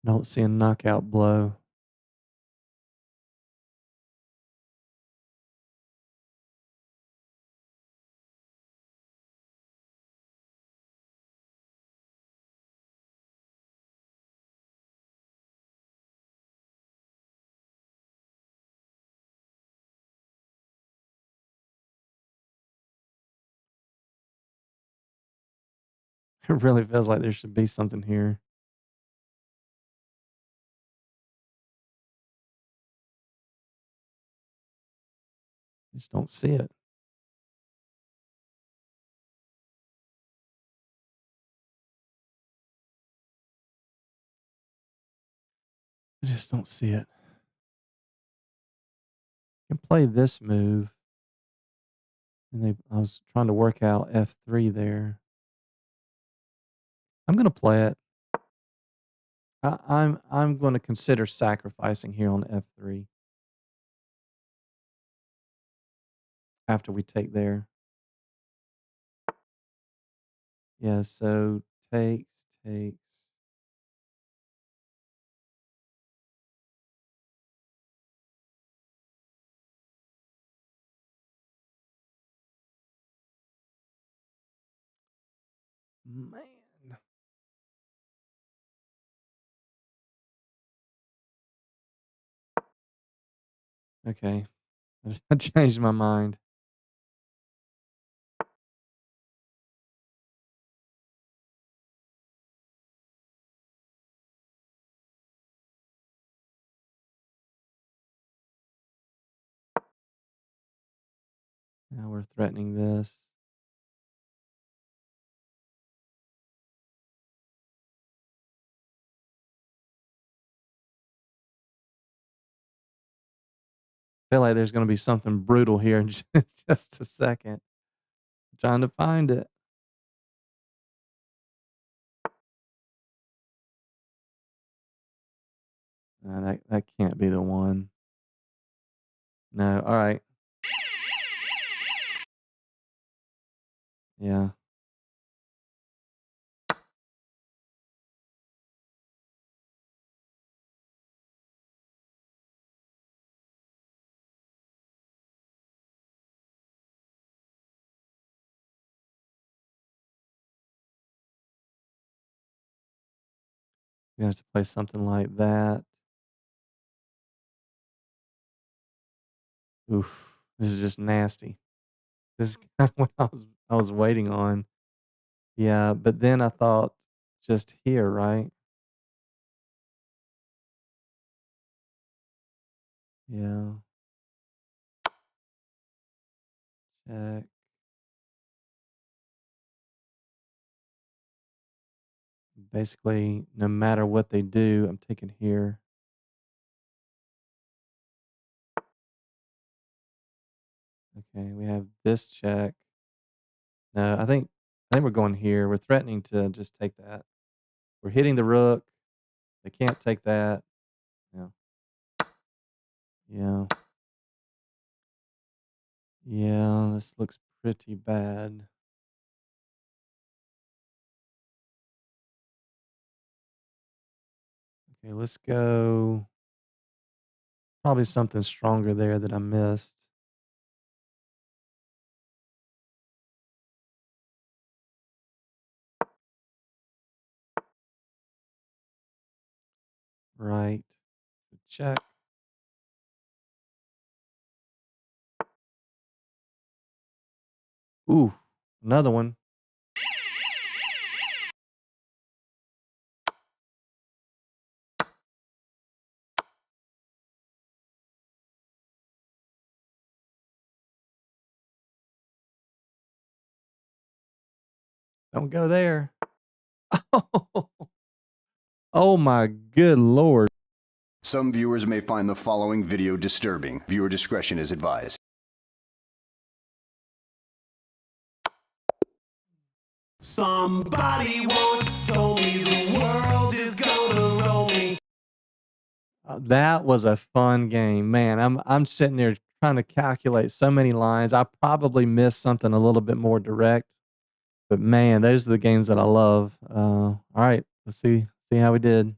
Don't see a knockout blow. It really feels like there should be something here. Just don't see it. I just don't see it. I can play this move. And I was trying to work out F3 there. I'm gonna play it. I'm gonna consider sacrificing here on F3 after we take there. Yeah, so takes. Man. Okay. I changed my mind. Now we're threatening this. Feel like there's gonna be something brutal here in just a second. Trying to find it. That can't be the one. No, alright. Yeah. We have to play something like that. Oof. This is just nasty. This is kinda what I was waiting on. Yeah, but then I thought just here, right? Yeah. Check. Basically, no matter what they do, I'm taking here. Okay, we have this check. No, I think we're going here. We're threatening to just take that. We're hitting the rook. They can't take that. Yeah. Yeah. Yeah, this looks pretty bad. Okay, let's go. Probably something stronger there that I missed. Right. Check. Ooh, another one. Don't go there. Oh my good lord. Some viewers may find the following video disturbing. Viewer discretion is advised. Somebody once told me the world is gonna roll me. That was a fun game. Man, I'm sitting there trying to calculate so many lines. I probably missed something a little bit more direct, but man, those are the games that I love. All right, let's see how we did.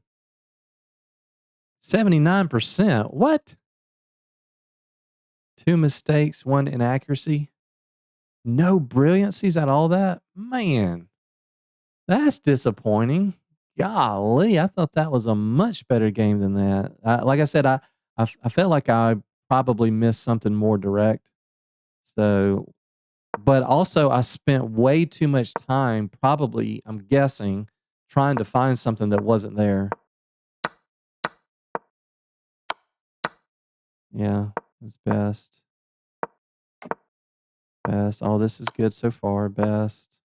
79%. What? 2 mistakes, 1 inaccuracy. No brilliancies at all that? Man, that's disappointing. Golly, I thought that was a much better game than that. Like I said, I felt like I probably missed something more direct. So, but also I spent way too much time, probably, I'm guessing, trying to find something that wasn't there. Yeah, it's best. Best. Oh, this is good so far. Best.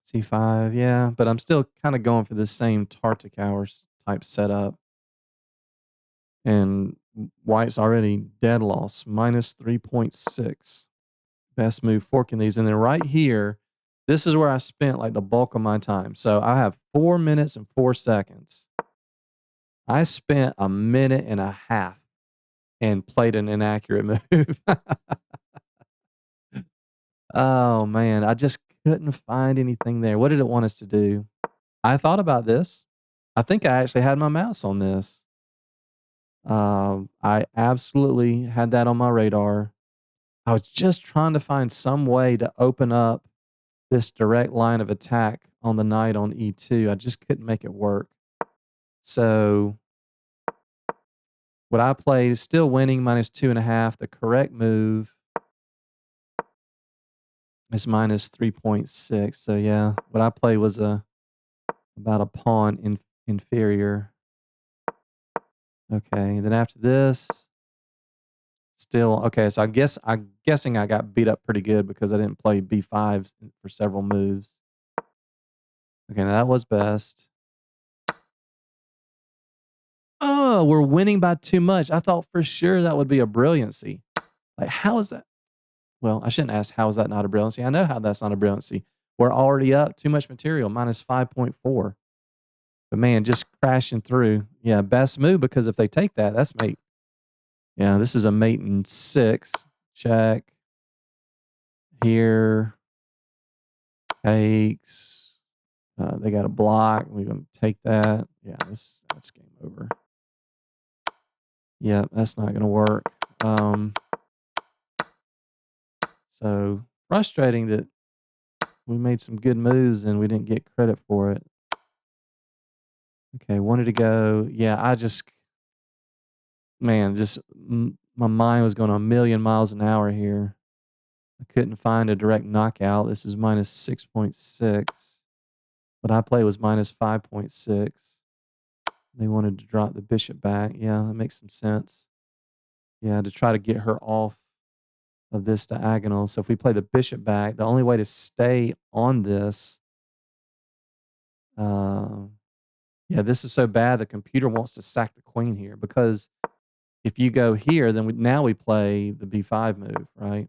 C5, yeah, but I'm still kind of going for the same Tartic hours type setup. And white's already dead loss, minus 3.6. Best move, forking these. And then right here, this is where I spent like the bulk of my time. So I have 4 minutes and 4 seconds. I spent a minute and a half and played an inaccurate move. Oh man, I just couldn't find anything there. What did it want us to do? I thought about this. I think I actually had my mouse on this. I absolutely had that on my radar. I was just trying to find some way to open up this direct line of attack on the knight on E2. I just couldn't make it work. So what I played is still winning minus 2.5. The correct move is minus 3.6. So yeah, what I played was about a pawn inferior. Okay, then after this, still okay. So I'm guessing I got beat up pretty good because I didn't play B5 for several moves. Okay, now that was best. Oh, we're winning by too much. I thought for sure that would be a brilliancy. Like, how is that? Well, I shouldn't ask, how is that not a brilliancy? I know how that's not a brilliancy. We're already up too much material, minus 5.4. But man, just crashing through. Yeah, best move, because if they take that, that's mate. Yeah, this is a mate in 6. Check. Here. Takes. They got a block. We're going to take that. Yeah, that's game over. Yeah, that's not going to work. So frustrating that we made some good moves and we didn't get credit for it. Okay, wanted to go. Yeah, man, my mind was going a million miles an hour here. I couldn't find a direct knockout. This is minus 6.6. What I played was minus 5.6. They wanted to drop the bishop back. Yeah, that makes some sense. Yeah, to try to get her off of this diagonal. So if we play the bishop back, the only way to stay on this, yeah, this is so bad the computer wants to sack the queen here, because if you go here, then now we play the b5 move, right?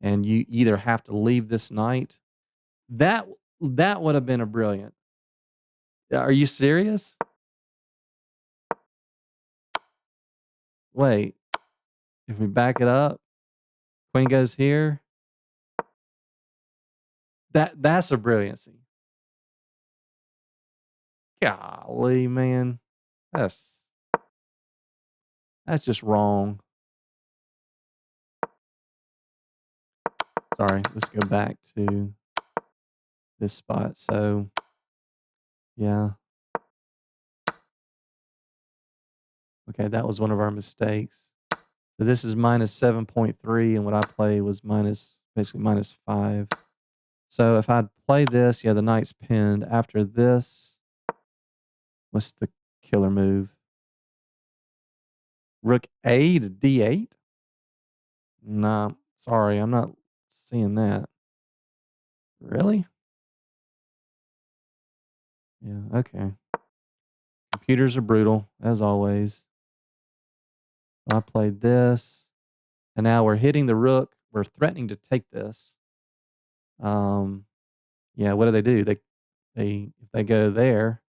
And you either have to leave this knight. That would have been a brilliant. Are you serious? Wait, if we back it up, queen goes here. That's a brilliancy. Golly, man. That's just wrong. Sorry, let's go back to this spot. So, yeah. Okay, that was one of our mistakes. So this is minus 7.3, and what I played was basically minus 5. So if I'd play this, yeah, the knight's pinned. After this, what's the killer move? Rook A to D8? Nah, sorry, I'm not seeing that. Really? Yeah, okay. Computers are brutal, as always. I played this, and now we're hitting the rook. We're threatening to take this. Yeah, what do? They if they go there,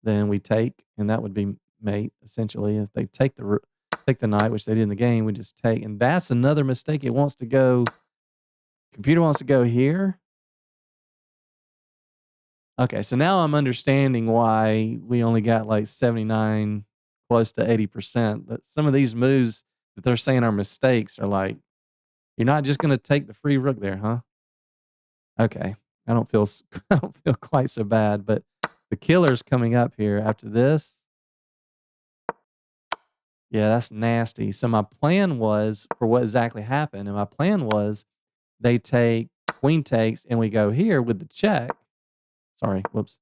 then we take, and that would be mate essentially. If they take the knight, which they did in the game, we just take, and that's another mistake. It wants to go. Computer wants to go here. Okay, so now I'm understanding why we only got like 79, close to 80%. That some of these moves that they're saying are mistakes are like, you're not just going to take the free rook there, huh? Okay, I don't feel I don't feel quite so bad, but the killer's coming up here after this. Yeah, that's nasty. So my plan was for what exactly happened, and my plan was they take queen takes, and we go here with the check. Sorry, whoops.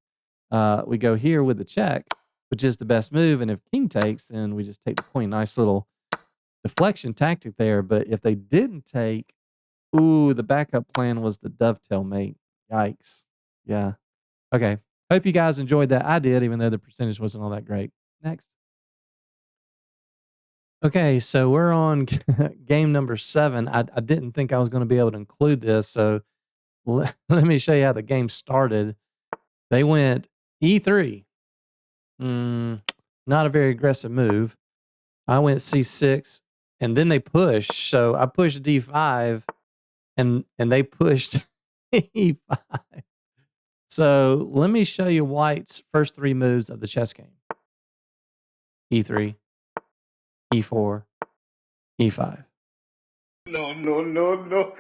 We go here with the check, which is the best move, and if king takes, then we just take the queen. Nice little deflection tactic there. But if they didn't take, ooh, the backup plan was the dovetail mate. Yikes. Yeah. Okay. Hope you guys enjoyed that. I did, even though the percentage wasn't all that great. Next. Okay, so we're on game number 7. I didn't think I was going to be able to include this, so let me show you how the game started. They went E3. Not a very aggressive move. I went C6, and then they pushed. So I pushed D5, and they pushed E5. So let me show you White's first 3 moves of the chess game. E3, E4, E5. No.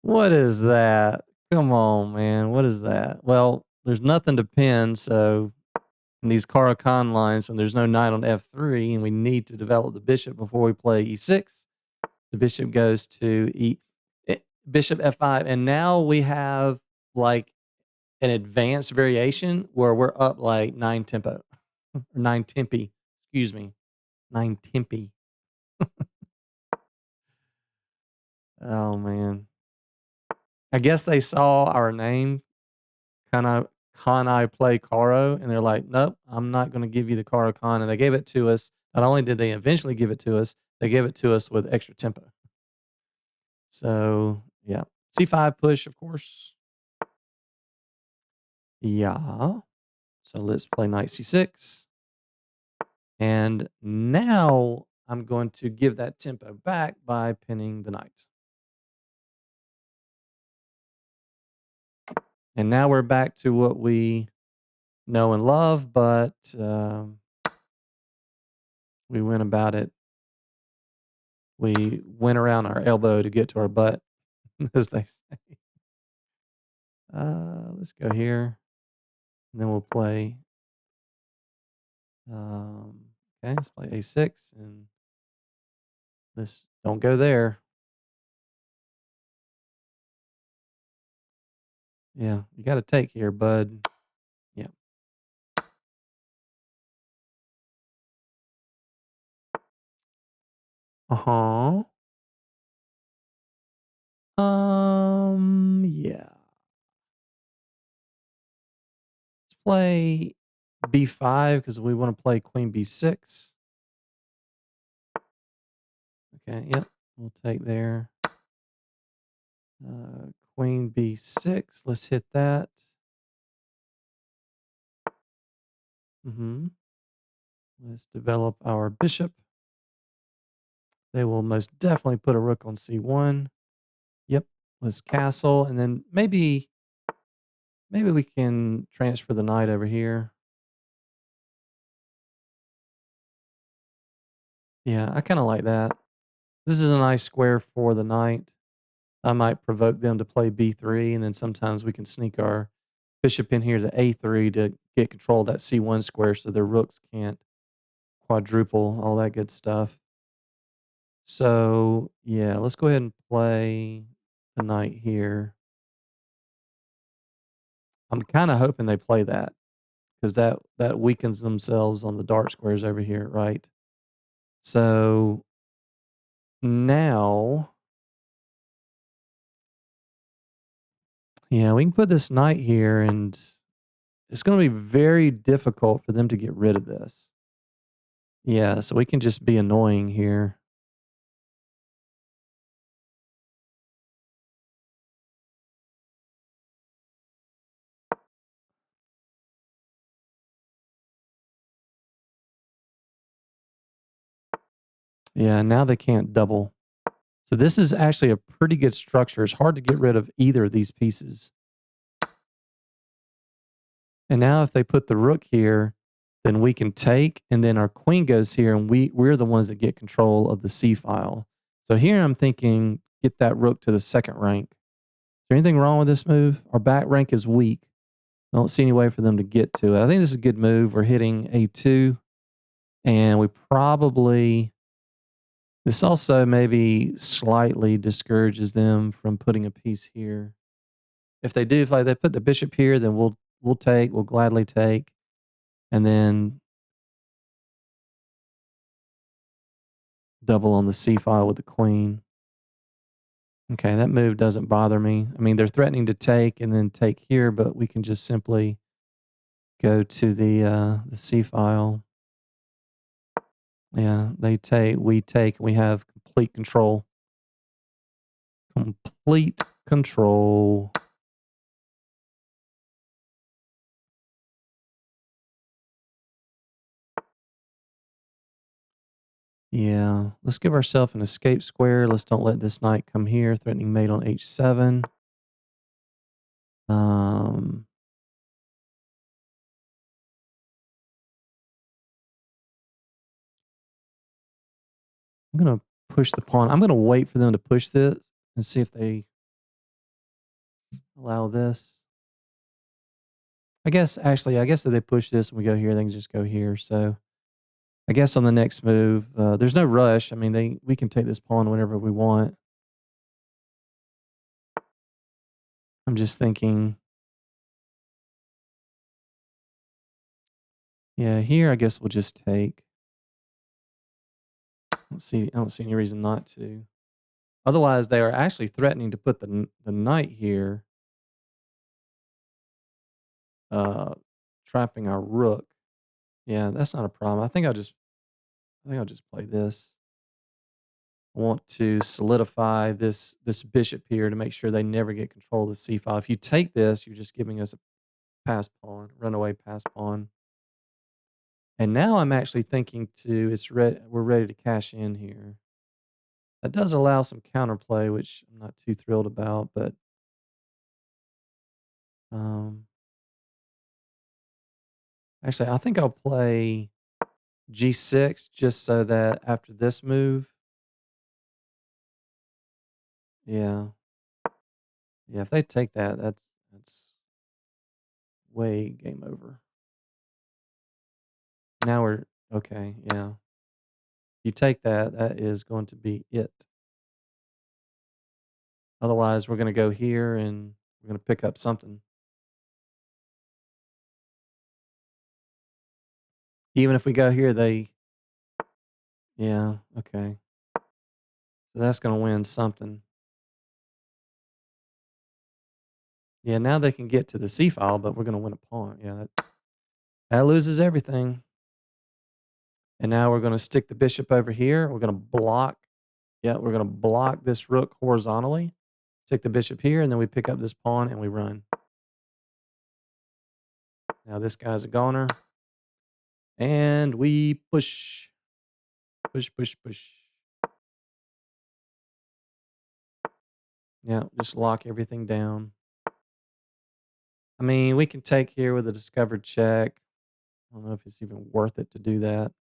What is that? Come on, man. What is that? Well, there's nothing to pin, so in these Caro-Kann lines, when there's no knight on F3 and we need to develop the bishop before we play E6, the bishop goes to bishop F5, and now we have like an advanced variation where we're up like 9 tempo, or 9 tempi, excuse me, 9 tempi. Oh man. I guess they saw our name, can I play Caro? And they're like, nope, I'm not going to give you the Caro-Kann. And they gave it to us. Not only did they eventually give it to us, they gave it to us with extra tempo. So, yeah. C5 push, of course. Yeah. So let's play knight c6. And now I'm going to give that tempo back by pinning the knight. And now we're back to what we know and love, but we went about it. We went around our elbow to get to our butt, as they say. Let's go here. And then we'll play. Okay, let's play a6. And this, don't go there. Yeah, you got to take here, bud. Yeah. Uh-huh. Yeah. Let's play b5 because we want to play queen b6. Okay, yep. We'll take there. Queen b6. Let's hit that. Let's develop our bishop. They will most definitely put a rook on c1. Yep. Let's castle, and then maybe we can transfer the knight over here. Yeah, I kind of like that. This is a nice square for the knight. I might provoke them to play b3, and then sometimes we can sneak our bishop in here to a3 to get control of that c1 square so their rooks can't quadruple, all that good stuff. So, yeah, let's go ahead and play the knight here. I'm kind of hoping they play that because that weakens themselves on the dark squares over here, right? So now, yeah, we can put this knight here, and it's going to be very difficult for them to get rid of this. Yeah, so we can just be annoying here. Yeah, now they can't double. So this is actually a pretty good structure. It's hard to get rid of either of these pieces. And now if they put the rook here, then we can take, and then our queen goes here, and we're the ones that get control of the C file. So here I'm thinking, get that rook to the second rank. Is there anything wrong with this move? Our back rank is weak. I don't see any way for them to get to it. I think this is a good move. We're hitting A2, and we probably, this also maybe slightly discourages them from putting a piece here. If they do, if like they put the bishop here, then we'll gladly take. And then double on the C file with the queen. Okay, that move doesn't bother me. I mean, they're threatening to take and then take here, but we can just simply go to the C file. Yeah, they take, we take, and we have complete control. Complete control. Yeah, let's give ourselves an escape square. Let's don't let this knight come here. Threatening mate on h7. I'm going to push the pawn. I'm going to wait for them to push this and see if they allow this. I guess if they push this and we go here, they can just go here. So I guess on the next move, there's no rush. I mean, we can take this pawn whenever we want. I'm just thinking, yeah, here I guess we'll just take. I don't see any reason not to. Otherwise, they are actually threatening to put the knight here. trapping our rook. Yeah, that's not a problem. I think I'll just play this. I want to solidify this bishop here to make sure they never get control of the c file. If you take this, you're just giving us a pass pawn, runaway pass pawn. And now I'm actually thinking we're ready to cash in here. That does allow some counterplay, which I'm not too thrilled about, but actually I think I'll play g6 just so that after this move, yeah. Yeah, if they take that, that's way game over. Now we're okay, yeah. You take that, that is going to be it. Otherwise, we're going to go here and we're going to pick up something. Even if we go here, yeah, okay. So that's going to win something. Yeah, now they can get to the c file, but we're going to win a pawn. Yeah, that loses everything. And now we're going to stick the bishop over here. We're going to block. Yeah, we're going to block this rook horizontally. Stick the bishop here, and then we pick up this pawn and we run. Now this guy's a goner. And we push. Push, push, push. Yeah, just lock everything down. I mean, we can take here with a discovered check. I don't know if it's even worth it to do that.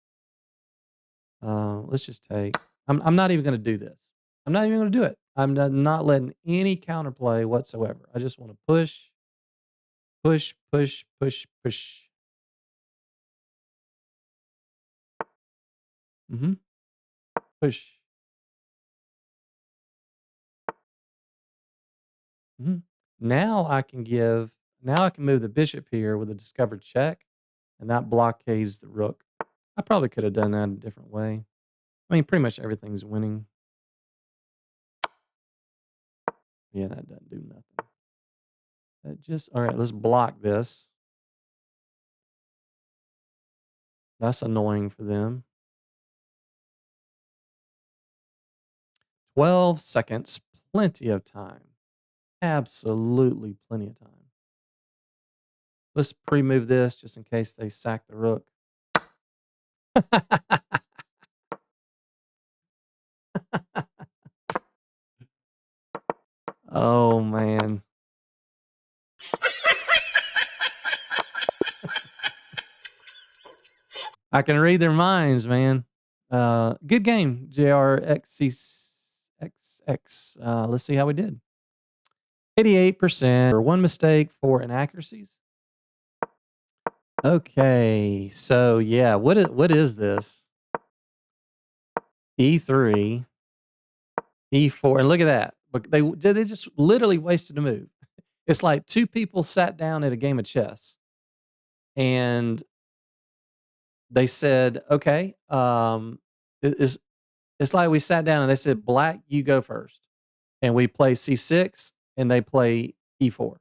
Let's just take. I'm not even going to do this. I'm not even going to do it. I'm not letting any counterplay whatsoever. I just want to push, push, push, push, push. Push. Now I can move the bishop here with a discovered check, and that blockades the rook. I probably could have done that a different way. I mean, pretty much everything's winning. Yeah, that doesn't do nothing. All right, let's block this. That's annoying for them. 12 seconds, plenty of time. Absolutely plenty of time. Let's pre-move this just in case they sack the rook. Oh, man. I can read their minds, man. Good game, JRXCX. Let's see how we did. 88% for one mistake, 4 inaccuracies. Okay, so yeah, what is this? E3, E4, and look at that. But they just literally wasted a move. It's like two people sat down at a game of chess, and they said, "Okay, it's like we sat down and they said, Black, you go first,' and we play C6, and they play E4,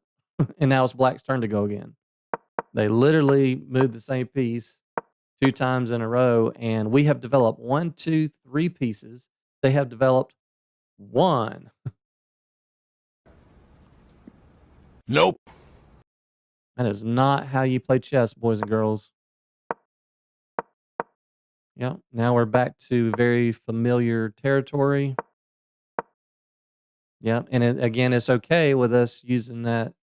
and now it's Black's turn to go again. They literally moved the same piece 2 times in a row, and we have developed 1, 2, 3 pieces. They have developed 1. Nope. That is not how you play chess, boys and girls. Yeah, now we're back to very familiar territory. Yeah, and again, it's okay with us using that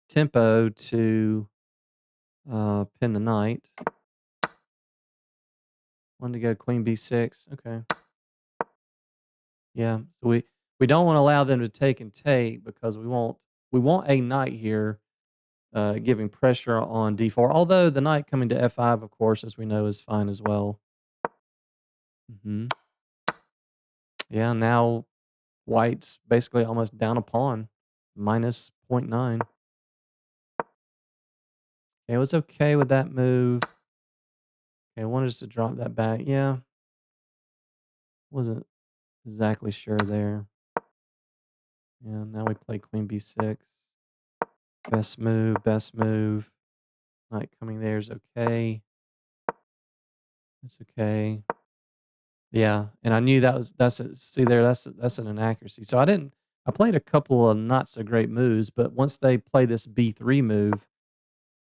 tempo to pin the knight. Wanted to go queen b6. Okay. Yeah, so we don't want to allow them to take and take because we want a knight here giving pressure on d4. Although the knight coming to f5, of course, as we know, is fine as well. Yeah, now white's basically almost down a pawn, minus 0.9. It was okay with that move. Okay, I wanted us to drop that back. Yeah, wasn't exactly sure there. Yeah, now we play queen b6. Best move, best move. Knight coming there is okay. That's okay. Yeah, and I knew that's a see there, that's an inaccuracy. So I played a couple of not so great moves, but once they play this B3 move,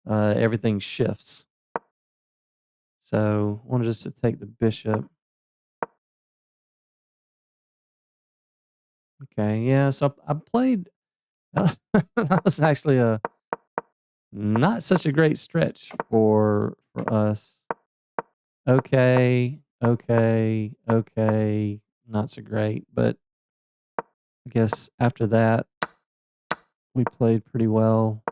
everything shifts. So, wanted us to take the bishop. Okay, yeah, so I played that was actually a not such a great stretch for us. Okay, okay, okay, not so great, but I guess after that, we played pretty well.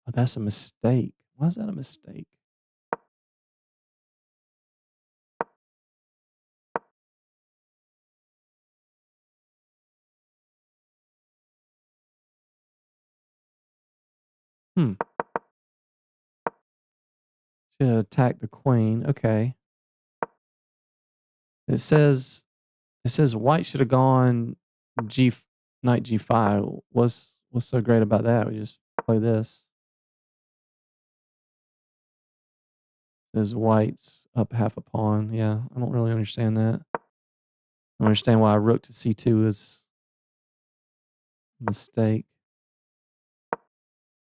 Oh, that's a mistake. Why is that a mistake? Hmm. Should have attacked the queen. Okay. It says white should have gone G knight G5. What's so great about that? We just play this. Says white's up half a pawn. Yeah, I don't really understand that. I don't understand why rook to C2 is a mistake.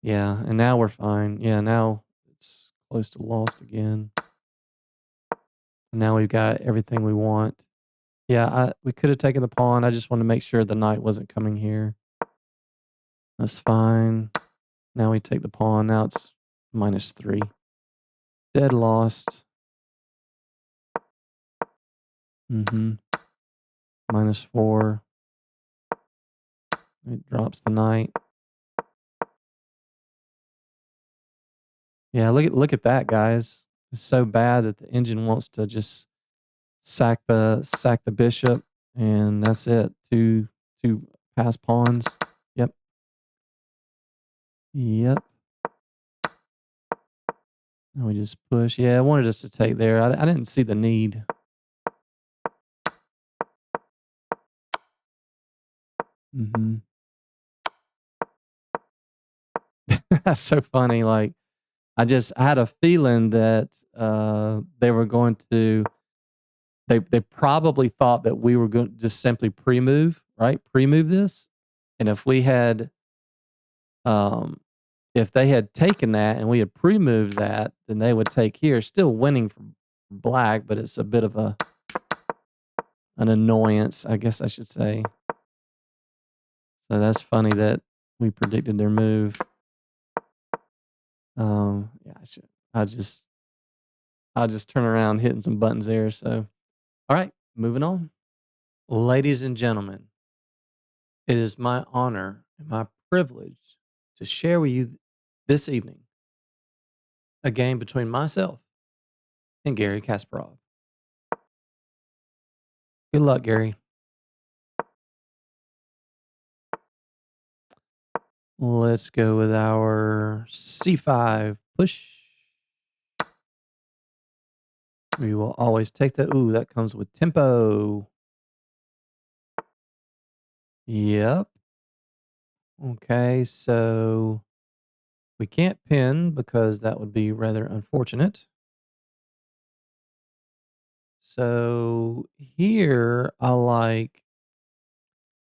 Yeah, and now we're fine. Yeah, now it's close to lost again. Now we've got everything we want. Yeah, we could have taken the pawn. I just want to make sure the knight wasn't coming here. That's fine. Now we take the pawn. Now it's -3. Dead lost. -4. It drops the knight. Yeah, look at that, guys. It's so bad that the engine wants to just sack the bishop, and that's it. Two pass pawns. Yep. Yep. And we just push. Yeah, I wanted us to take there. I didn't see the need. Mhm. That's so funny. Like I had a feeling that they were going to. They probably thought that we were going to just simply pre-move, right? Pre-move this, and um, if they had taken that and we had pre-moved that, then they would take here, still winning for black, but it's a bit of an annoyance, I guess I should say. So that's funny that we predicted their move. Yeah, I just I'll just turn around hitting some buttons there. So, all right, moving on. Ladies and gentlemen, it is my honor and my privilege to share with you this evening a game between myself and Gary Kasparov. Good luck, Gary. Let's go with our C5 push. We will always take that. Ooh, that comes with tempo. Yep. Okay, so we can't pin because that would be rather unfortunate. So here I like,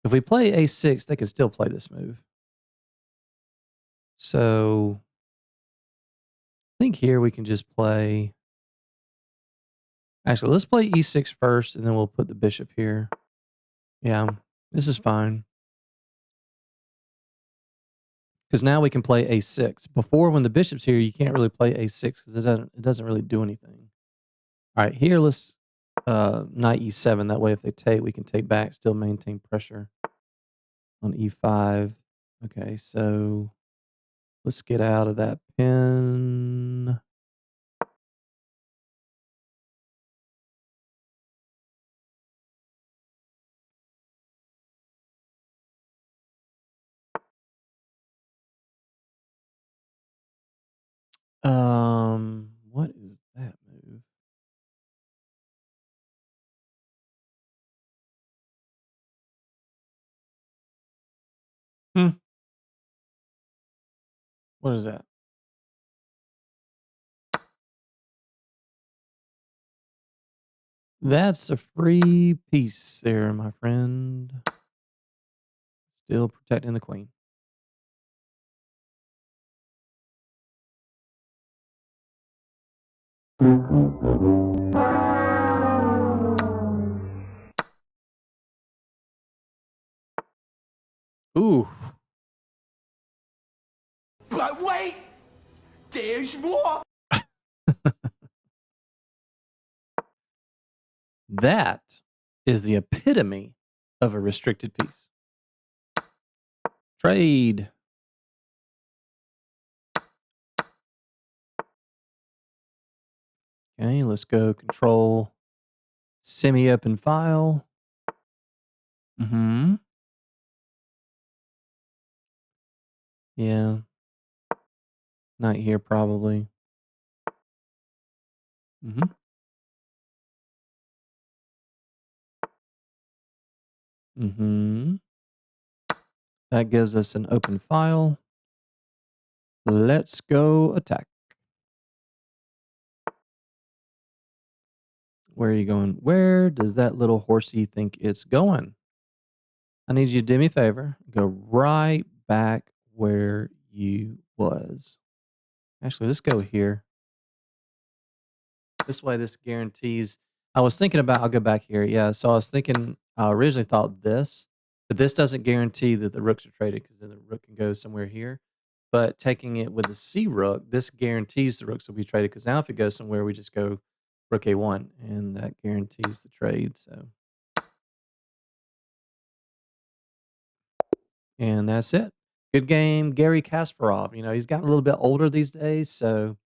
if we play A6, they could still play this move. So I think here we can just play, actually, let's play E6 first and then we'll put the bishop here. Yeah, this is fine. Because now we can play A6. Before, when the bishop's here, you can't really play A6 because it doesn't really do anything. All right, here let's knight E7. That way, if they take, we can take back, still maintain pressure on E5. Okay, so let's get out of that pin. What is that move? Hmm. What is that? That's a free piece there, my friend. Still protecting the queen. Ooh. But wait, there's more. That is the epitome of a restricted piece. Trade. Okay, let's go control semi-open file. Mm-hmm. Yeah. Not here, probably. Mm-hmm. Mm-hmm. That gives us an open file. Let's go attack. Where are you going? Where does that little horsey think it's going? I need you to do me a favor. Go right back where you was. Actually, let's go here. This way, this guarantees. I was thinking about, I'll go back here. Yeah, so I was thinking, I originally thought this, but this doesn't guarantee that the rooks are traded because then the rook can go somewhere here. But taking it with the C rook, this guarantees the rooks will be traded because now if it goes somewhere, we just go rook A1 and that guarantees the trade. So, and that's it. Good game. Gary Kasparov, he's gotten a little bit older these days. So,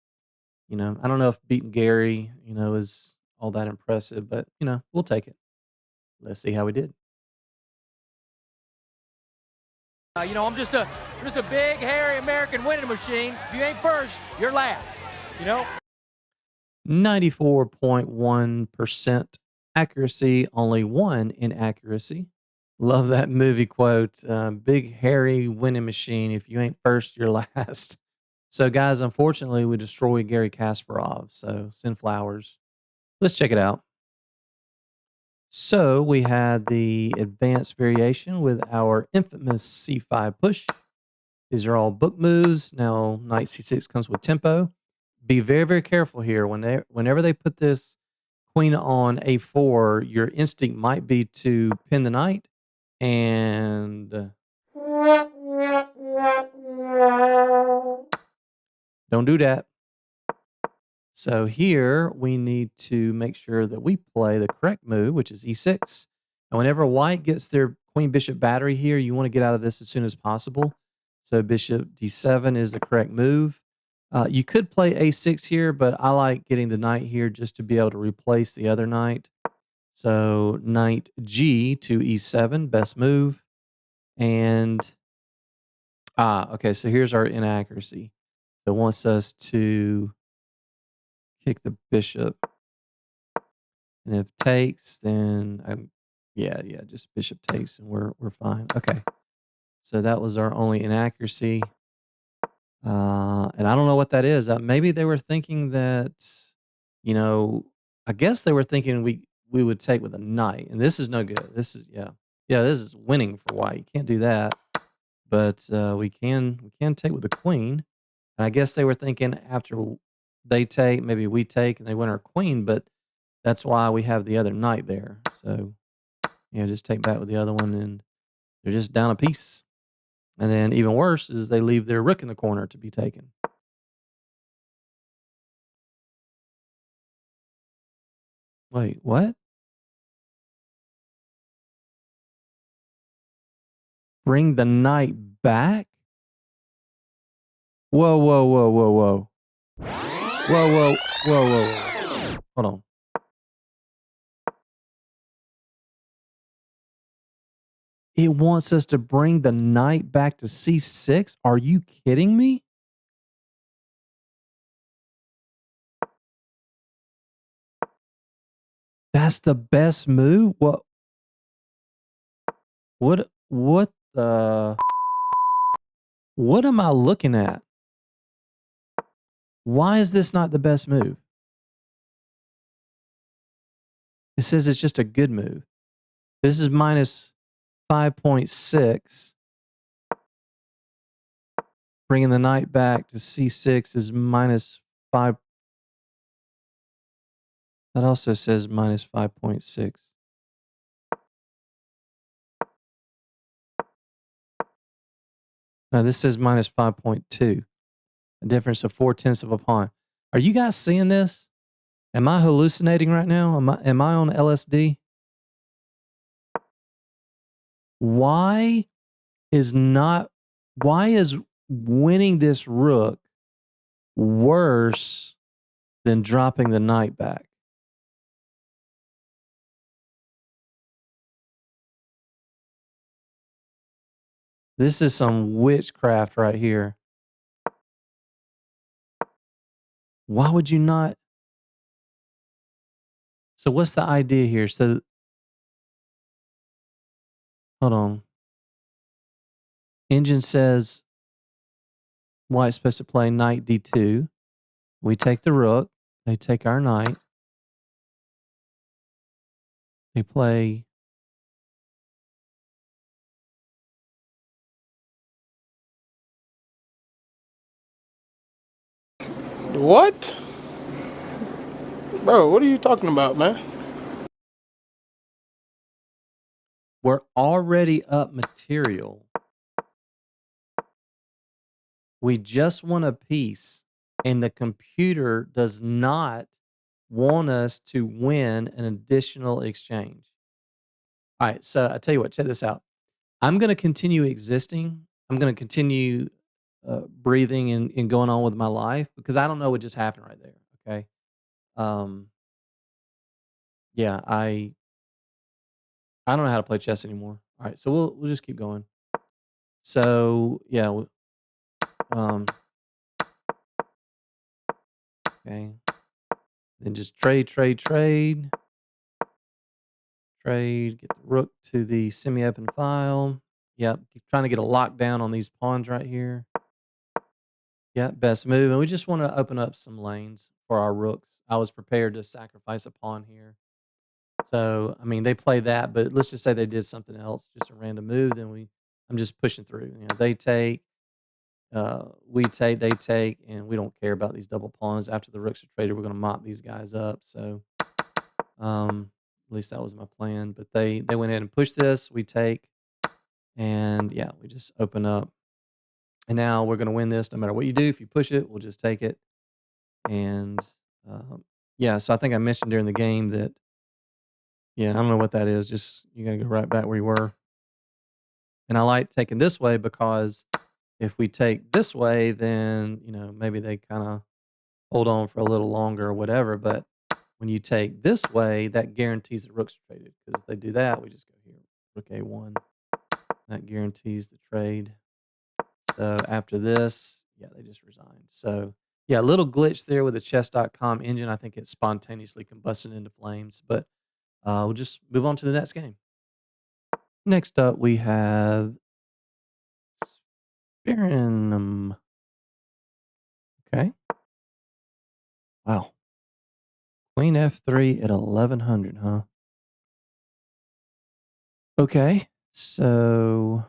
I don't know if beating Gary, is all that impressive, but, we'll take it. Let's see how we did. I'm just a big, hairy American winning machine. If you ain't first, you're last. 94.1% accuracy, only one inaccuracy. Love that movie quote. Big, hairy winning machine. If you ain't first, you're last. So, guys, unfortunately, we destroyed Gary Kasparov. So, send flowers. Let's check it out. So we had the advanced variation with our infamous C5 push. These are all book moves. Now knight C6 comes with tempo. Be very, very careful here. Whenever they put this queen on A4, your instinct might be to pin the knight. And don't do that. So here we need to make sure that we play the correct move, which is E6. And whenever white gets their queen bishop battery here, you want to get out of this as soon as possible. So bishop D7 is the correct move. You could play A6 here, but I like getting the knight here just to be able to replace the other knight. So knight G to E7, best move. And, okay, so here's our inaccuracy. So it wants us to kick the bishop. And if takes, then yeah, just bishop takes and we're fine. Okay. So that was our only inaccuracy. And I don't know what that is. Maybe they were thinking that, I guess they were thinking we would take with a knight, and this is no good. This is this is winning for white. You can't do that. But we can take with the queen. And I guess they were thinking after they take, maybe we take, and they win our queen, but that's why we have the other knight there. So, just take back with the other one, and they're just down a piece. And then even worse is they leave their rook in the corner to be taken. Wait, what? Bring the knight back? Whoa, whoa, whoa, whoa, whoa. Whoa, whoa, whoa, whoa, whoa. Hold on. It wants us to bring the knight back to C6? Are you kidding me? That's the best move? What the what am I looking at? Why is this not the best move? It says it's just a good move. This is minus 5.6. Bringing the knight back to c6 is minus 5. That also says minus 5.6. No, this says minus 5.2. A difference of 4/10 of a pawn. Are you guys seeing this? Am I hallucinating right now? Am I on LSD? Why is winning this rook worse than dropping the knight back? This is some witchcraft right here. Why would you not? So what's the idea here? So hold on. Engine says white's supposed to play knight d2. We take the rook. They take our knight. They play. What? Bro, what are you talking about, man? We're already up material. We just won a piece, and the computer does not want us to win an additional exchange. All right, so I tell you what, check this out. I'm going to continue existing. I'm going to continue breathing and going on with my life because I don't know what just happened right there. Okay. Yeah, I don't know how to play chess anymore. All right, so we'll just keep going. So yeah, okay. Then just trade, get the rook to the semi-open file. Yep, trying to get a lockdown on these pawns right here. Yep, best move. And we just want to open up some lanes for our rooks. I was prepared to sacrifice a pawn here. So, I mean, they play that, but let's just say they did something else, just a random move, then I'm just pushing through. You know, they take, we take, they take, and we don't care about these double pawns. After the rooks are traded, we're going to mop these guys up. So, at least that was my plan. But they went ahead and pushed this. We take, and yeah, we just open up. And now we're going to win this no matter what you do. If you push it, we'll just take it. And yeah, so I think I mentioned during the game that, yeah, I don't know what that is. Just you got to go right back where you were. And I like taking this way because if we take this way, then, you know, maybe they kind of hold on for a little longer or whatever. But when you take this way, that guarantees the rooks are traded. Because if they do that, we just go here, rook a1. That guarantees the trade. So after this, yeah, they just resigned. So yeah, a little glitch there with the chess.com engine. I think it spontaneously combusted into flames. But we'll just move on to the next game. Next up, we have Spearinum. Okay. Wow. Queen f3 at 1100, huh? Okay. So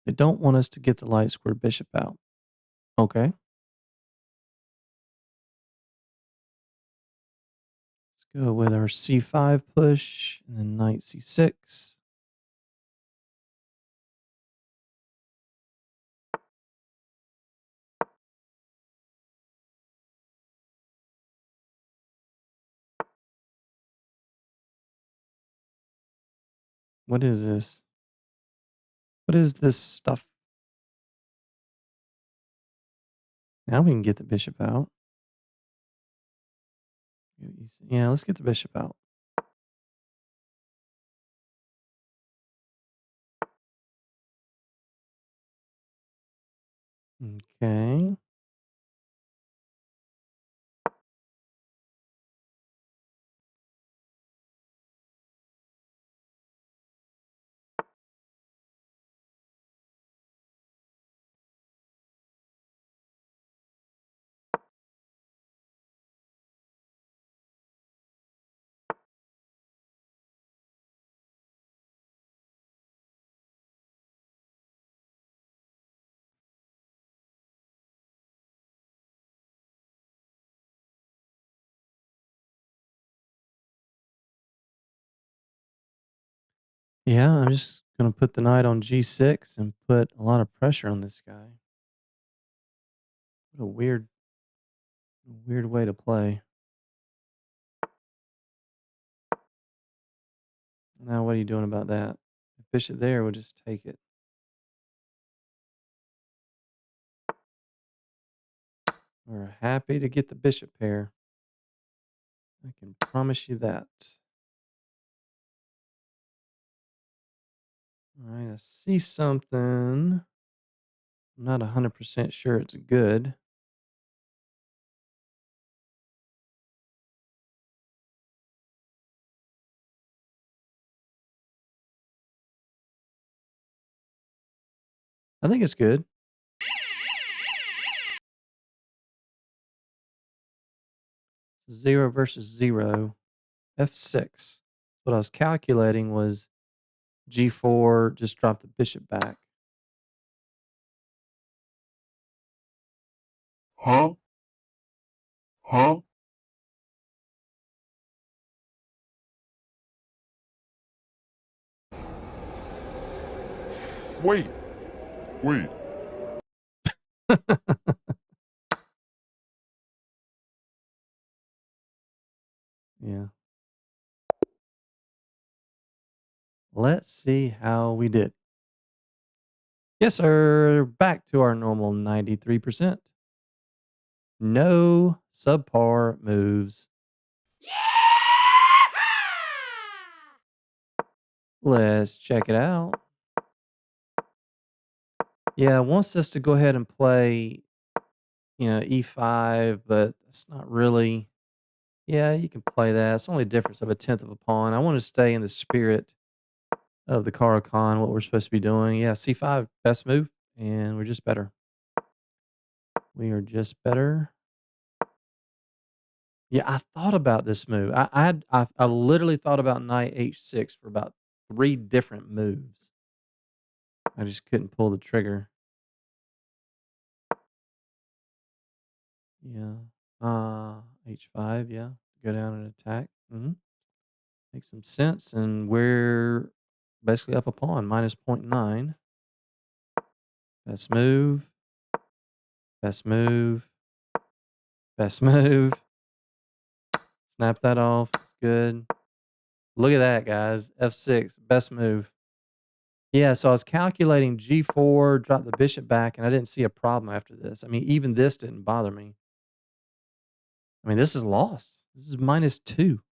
they don't want us to get the light square bishop out. Okay. Let's go with our c5 push and then knight c6. What is this? What is this stuff? Now we can get the bishop out. Yeah, let's get the bishop out. Okay. Yeah, I'm just going to put the knight on g6 and put a lot of pressure on this guy. What a weird way to play. Now, what are you doing about that? If bishop there, we'll just take it. We're happy to get the bishop pair. I can promise you that. All right, I see something. I'm not 100% sure it's good. I think it's good. So 0 versus 0. F6. What I was calculating was g4, just drop the bishop back. Huh? Huh? Wait. Wait. Yeah. Let's see how we did. Yes, sir. Back to our normal 93%. No subpar moves. Let's check it out. Yeah, it wants us to go ahead and play, e5, but it's not really. Yeah, you can play that. It's only a difference of a tenth of a pawn. I want to stay in the spirit of the Caro-Kann, what we're supposed to be doing. Yeah, c5, best move, and we're just better. We are just better. Yeah, I thought about this move. I literally thought about knight h6 for about 3 different moves. I just couldn't pull the trigger. Yeah. H5, yeah. Go down and attack. Makes some sense. And we're basically up a pawn, minus 0.9. Best move. Best move. Best move. Snap that off. It's good. Look at that, guys. F6. Best move. Yeah, so I was calculating g4, drop the bishop back, and I didn't see a problem after this. I mean, even this didn't bother me. I mean, this is lost. This is -2.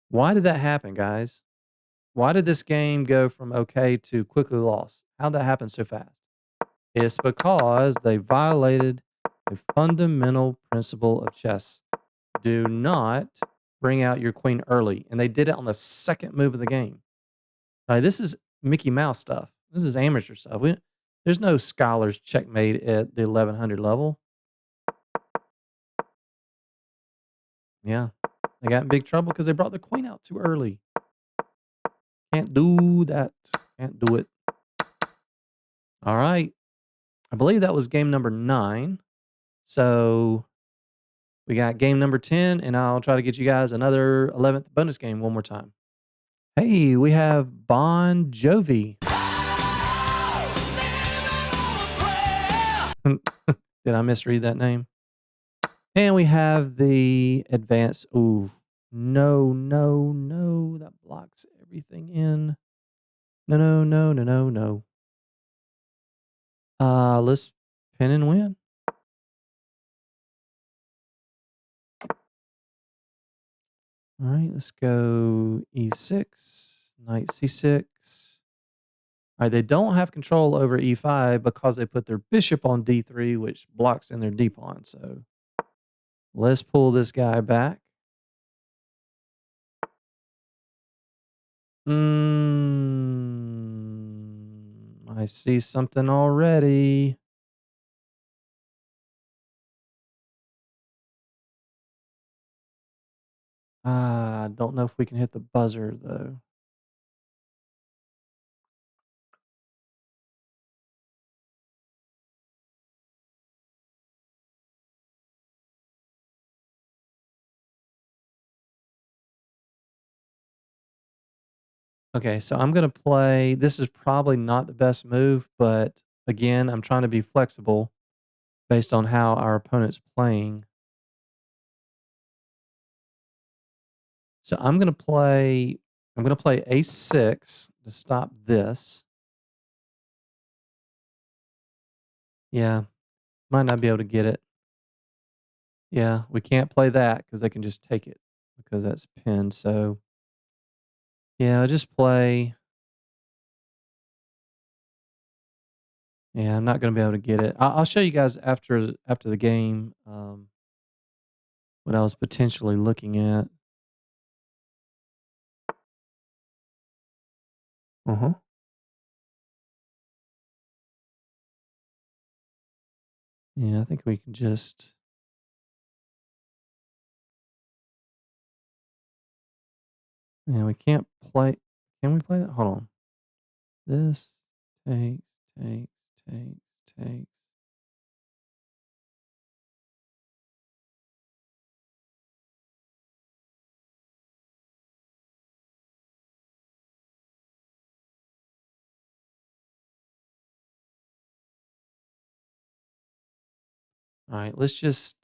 Why did that happen, guys? Why did this game go from okay to quickly lost? How'd that happen so fast? It's because they violated a fundamental principle of chess. Do not bring out your queen early. And they did it on the second move of the game. This is Mickey Mouse stuff. This is amateur stuff. There's no scholars checkmate at the 1100 level. Yeah. They got in big trouble because they brought the queen out too early. Can't do that. Can't do it. All right. I believe that was game number 9. So we got game number 10, and I'll try to get you guys another 11th bonus game one more time. Hey, we have Bon Jovi. Did I misread that name? And we have the advanced. Ooh, no, no, no. That blocks everything in. No, no, no, no, no, no. Let's pin and win. All right, let's go e6, knight c6. All right, they don't have control over e5 because they put their bishop on d3, which blocks in their d pawn. So let's pull this guy back. I see something already. I don't know if we can hit the buzzer, though. Okay, so I'm gonna play. This is probably not the best move, but again, I'm trying to be flexible based on how our opponent's playing. So I'm gonna play ace-6 to stop this. Yeah, might not be able to get it. Yeah, we can't play that because they can just take it because that's pinned. So yeah, I'll just play. Yeah, I'm not gonna be able to get it. I'll show you guys after the game what I was potentially looking at. Uh-huh. Yeah, I think we can just. Yeah, we can't play. Can we play that? Hold on. This takes, takes, takes, takes. All right, let's just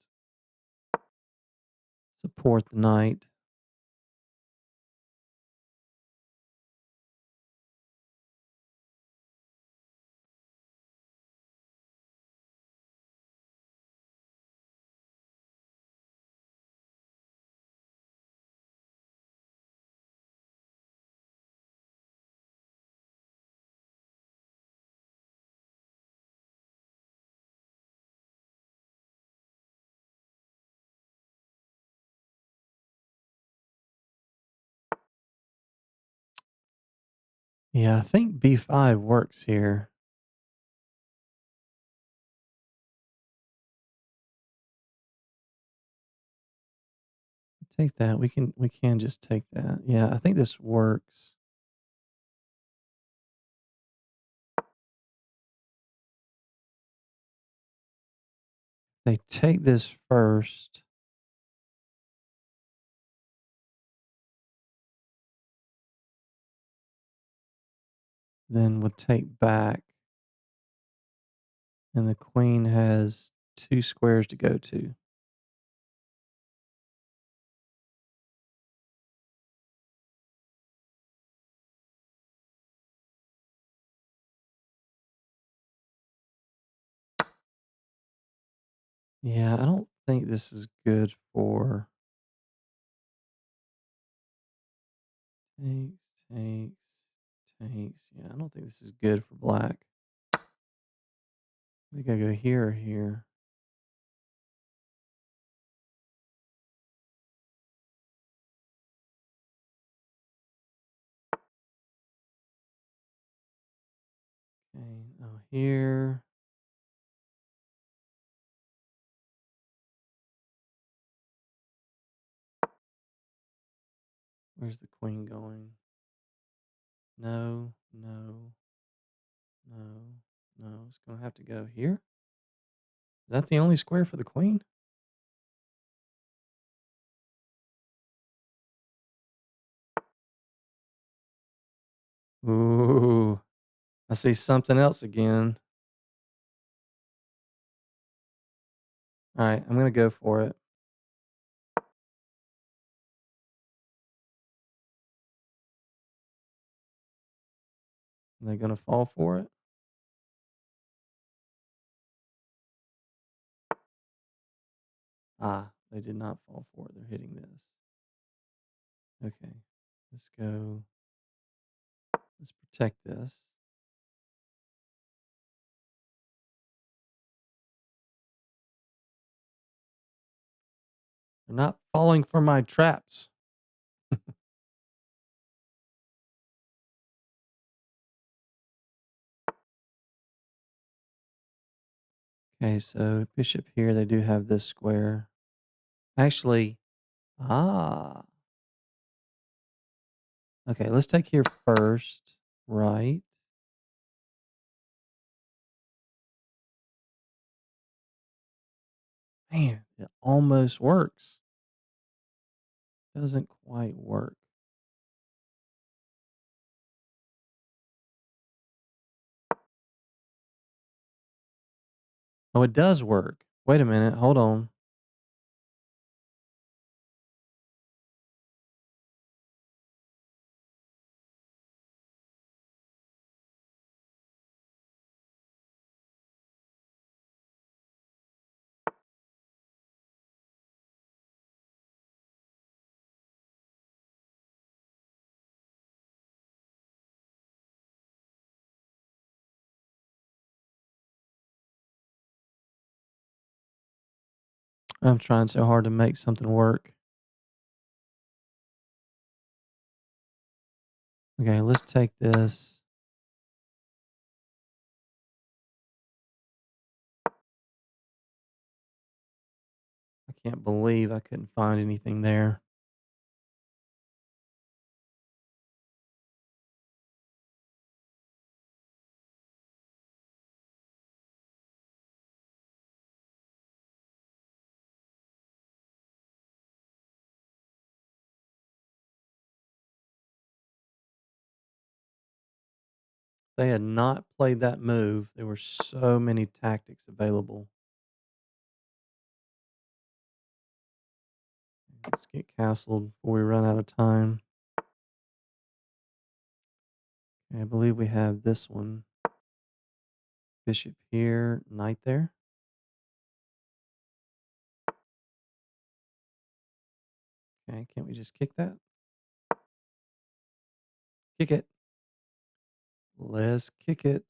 support the knight. Yeah, I think b5 works here. Take that. We can just take that. Yeah, I think this works. They take this first. Then we'll take back. And the queen has 2 squares to go to. Yeah, I don't think this is good for takes, takes, takes. Yeah, I don't think this is good for black. I think I go here or here. Okay, now here. Where's the queen going? No, no, no, no. It's gonna have to go here. Is that the only square for the queen? Ooh, I see something else again. All right, I'm gonna go for it. Are they gonna fall for it? Ah, they did not fall for it. They're hitting this. Okay, let's go. Let's protect this. They're not falling for my traps. Okay, so bishop here, they do have this square. Actually, ah, okay, let's take here first, right? Man, it almost works. Doesn't quite work. Oh, it does work. Wait a minute. Hold on. I'm trying so hard to make something work. Okay, let's take this. I can't believe I couldn't find anything there. They had not played that move. There were so many tactics available. Let's get castled before we run out of time. Okay, I believe we have this one. Bishop here, knight there. Okay, can't we just kick that? Kick it. Let's kick it.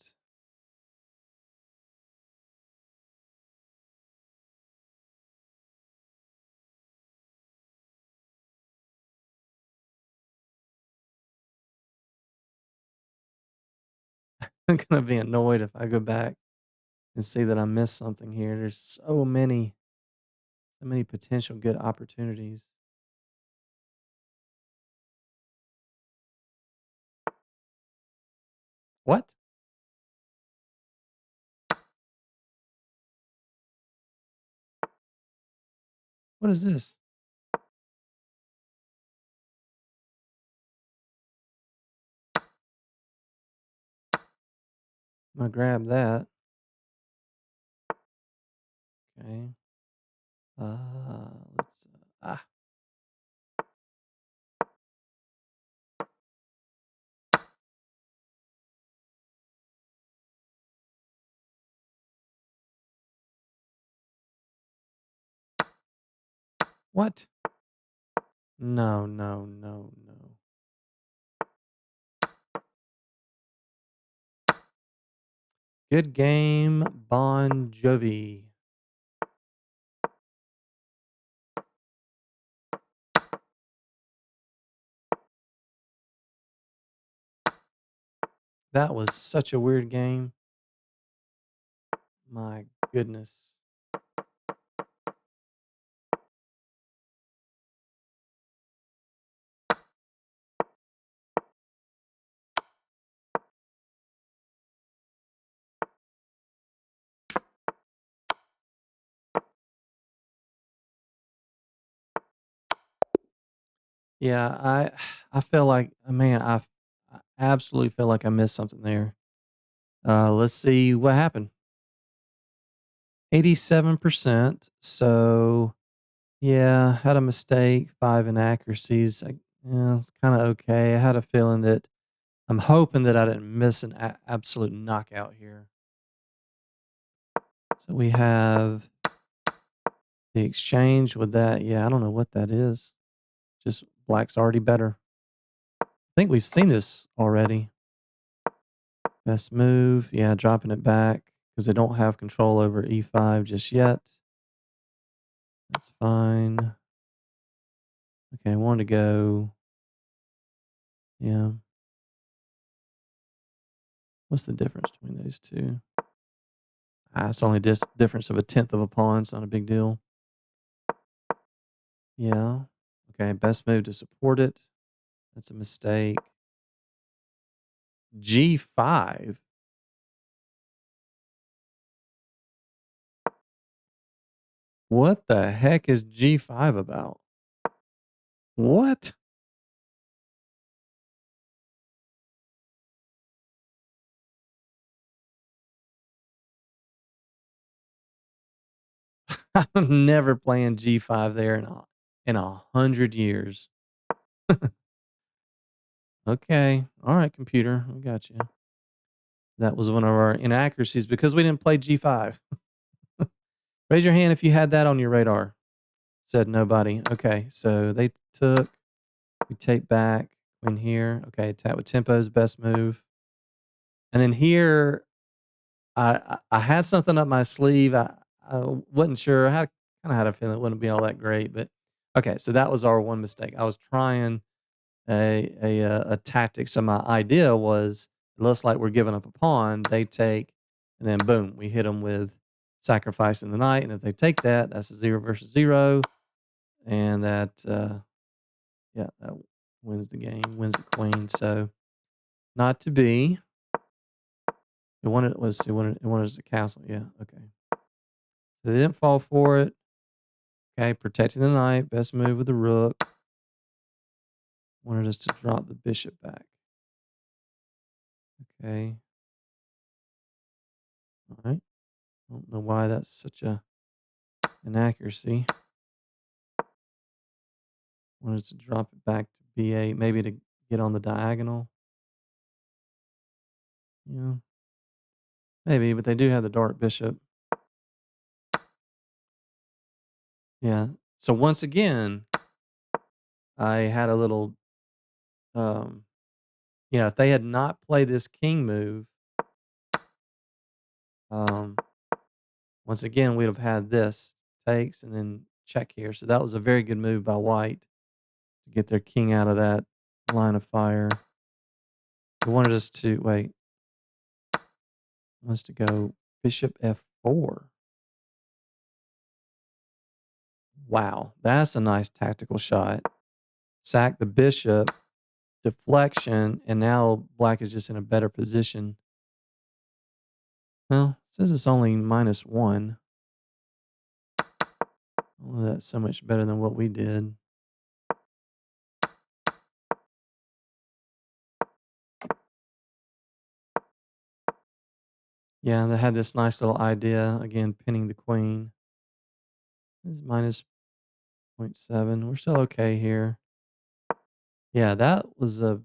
I'm gonna be annoyed if I go back and see that I missed something here. There's so many potential good opportunities. What? What is this? I'm gonna grab that. Okay. Let's. What? No, no, no, no. Good game, Bon Jovi. That was such a weird game. My goodness. Yeah, I feel like man, I absolutely feel like I missed something there. Let's see what happened. 87%. So yeah, had a mistake, 5 inaccuracies. Yeah, it's kind of okay. I had a feeling that I'm hoping that I didn't miss an absolute knockout here. So we have the exchange with that. Yeah, I don't know what that is. Just black's already better. I think we've seen this already. Best move. Yeah, dropping it back because they don't have control over e5 just yet. That's fine. Okay, I wanted to go. Yeah. What's the difference between those two? It's only just difference of a tenth of a pawn. It's not a big deal. Yeah. Okay, best move to support it. That's a mistake. G5. What the heck is G5 about? What? I'm never playing G5 there in 100 years. Okay. All right, computer. We got you. That was one of our inaccuracies because we didn't play G5. Raise your hand if you had that on your radar. Said nobody. Okay. So they took, we take back queen here. Okay. Attack with tempo is best move. And then here, I had something up my sleeve. I wasn't sure. I kind of had a feeling it wouldn't be all that great, but okay. So that was our one mistake. I was trying a tactic. So my idea was it looks like we're giving up a pawn. They take, and then boom, we hit them with sacrificing the knight. And if they take that, that's a 0 versus 0, and that yeah, that wins the game, wins the queen. So not to be. It wanted let's see, it wanted us a castle. Yeah, okay. So they didn't fall for it. Okay, protecting the knight, best move with the rook. Wanted us to drop the bishop back. Okay. All right. I don't know why that's such a inaccuracy. Wanted to drop it back to B8, maybe to get on the diagonal. Yeah. Maybe, but they do have the dark bishop. Yeah. So once again, I had a little if they had not played this king move, um, once again, we'd have had this takes and then check here. So that was a very good move by white to get their king out of that line of fire. They wanted us to wait. Wants to go bishop f4. Wow, that's a nice tactical shot. Sack the bishop, deflection, and now black is just in a better position. Well, it says it's only -1. Oh, that's so much better than what we did. Yeah, they had this nice little idea. Again, pinning the queen. This is -0.7. We're still okay here. Yeah, that was a...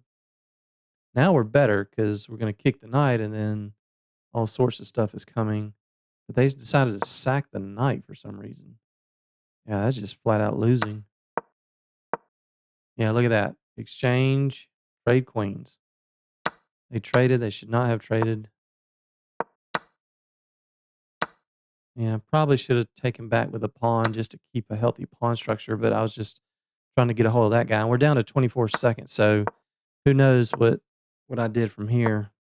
Now we're better because we're going to kick the knight and then all sorts of stuff is coming. But they decided to sack the knight for some reason. Yeah, that's just flat out losing. Yeah, look at that. Exchange, trade queens. They traded. They should not have traded. Yeah, probably should have taken back with a pawn just to keep a healthy pawn structure, but I was just trying to get a hold of that guy. And we're down to 24 seconds, so who knows what I did from here.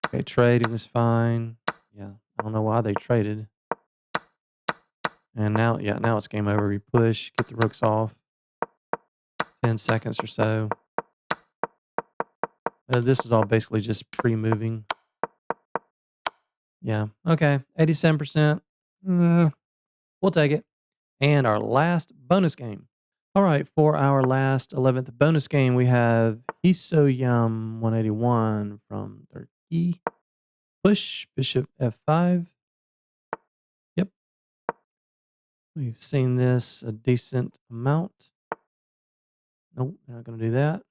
Okay, trading was fine. Yeah, I don't know why they traded. And now, yeah, now it's game over. We push, get the rooks off. 10 seconds or so. This is all basically just pre-moving. Yeah, okay, 87%. We'll take it. And our last bonus game. All right, for our last 11th bonus game, we have Hisoyam 181 from Turkey. Push, bishop f5. Yep. We've seen this a decent amount. Nope, we're not going to do that.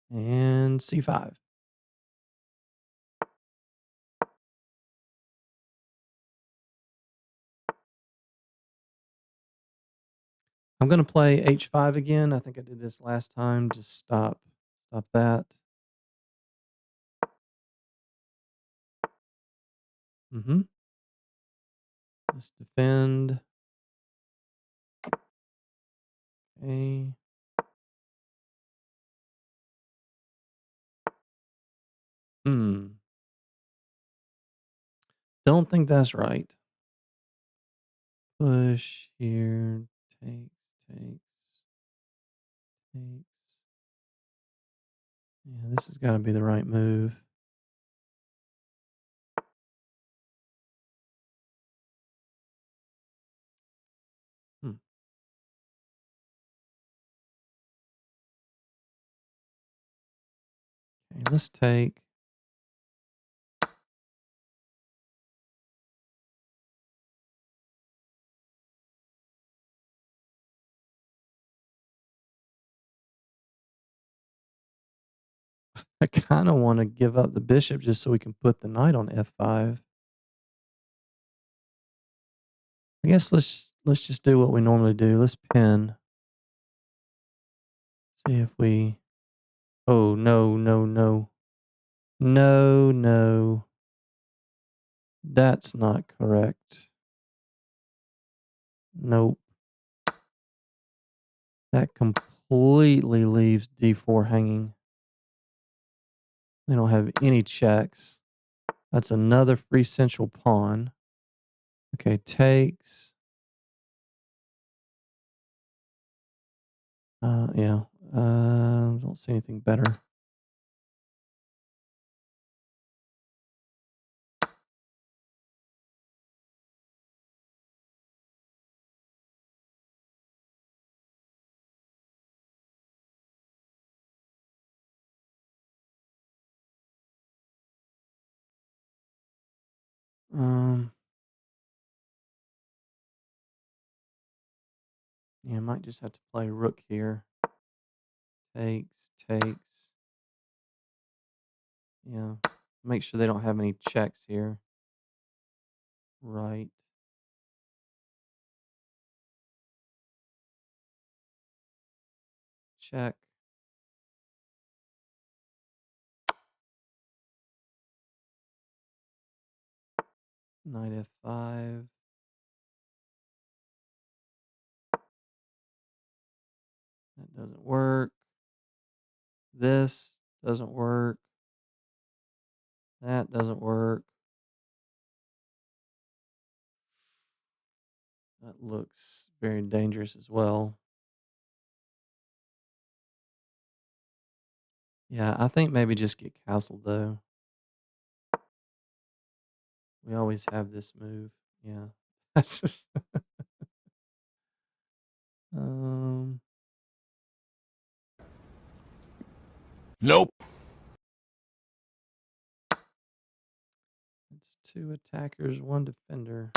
And c5. I'm going to play h5 again. I think I did this last time. Just stop that. Let's defend. Okay. Don't think that's right. Push here. Takes. Yeah, this has got to be the right move. Okay, let's take. I kind of want to give up the bishop just so we can put the knight on f5. I guess let's just do what we normally do. Let's pin. See if we. Oh no no no no no. That's not correct. Nope. That completely leaves d4 hanging. They don't have any checks. That's another free central pawn. Okay, takes. Yeah. Don't see anything better. Yeah, I might just have to play rook here. Takes. Yeah. Make sure they don't have any checks here. Right. Check. Knight f5. That doesn't work. This doesn't work. That doesn't work. That looks very dangerous as well. Yeah, I think maybe just get castled though. We always have this move. Yeah. That's just um Nope. it's 2 attackers, 1 defender.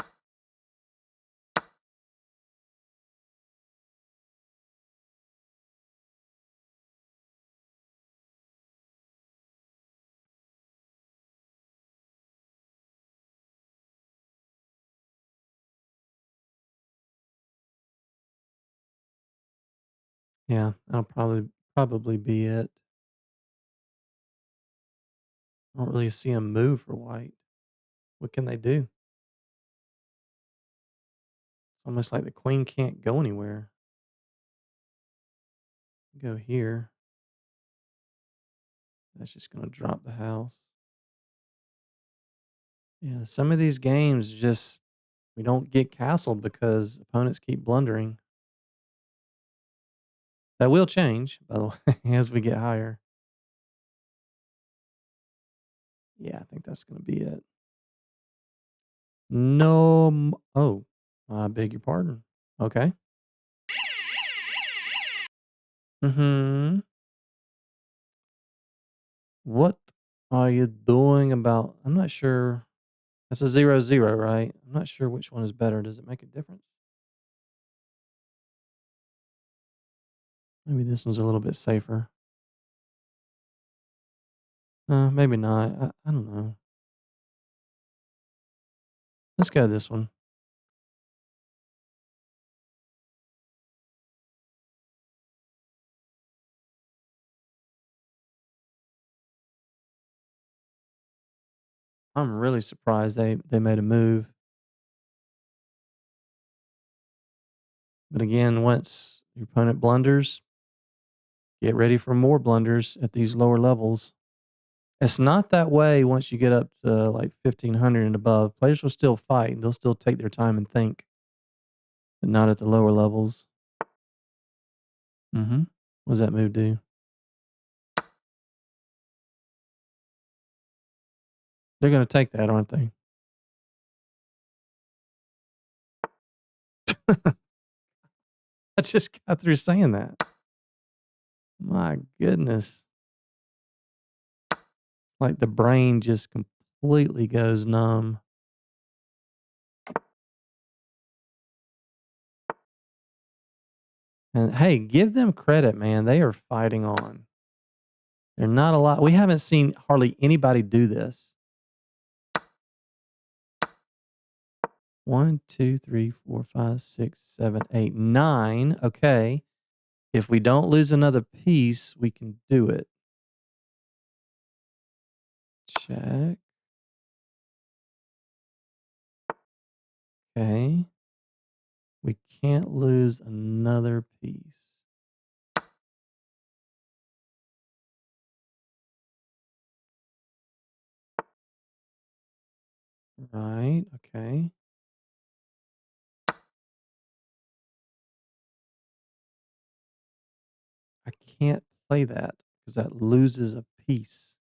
Yeah, that'll probably be it. I don't really see a move for white. What can they do? It's almost like the queen can't go anywhere. Go here. That's just going to drop the house. Yeah, some of these games just we don't get castled because opponents keep blundering. That will change, by the way, as we get higher. Yeah, I think that's going to be it. No. Oh, I beg your pardon. Okay. Hmm. What are you doing about? I'm not sure. That's a 0-0, right? I'm not sure which one is better. Does it make a difference? Maybe this one's a little bit safer. Maybe not. I don't know. Let's go this one. I'm really surprised they made a move. But again, once your opponent blunders, get ready for more blunders at these lower levels. It's not that way once you get up to like 1500 and above. Players will still fight and they'll still take their time and think, but not at the lower levels. Mm-hmm. What does that move do? They're going to take that, aren't they? I just got through saying that. My goodness. Like the brain just completely goes numb. And hey, give them credit, man. They are fighting on. They're not a lot. We haven't seen hardly anybody do this. 1, 2, 3, 4, 5, 6, 7, 8, 9. Okay. If we don't lose another piece, we can do it. Check. Okay. We can't lose another piece. Right. Okay. I can't play that because that loses a piece.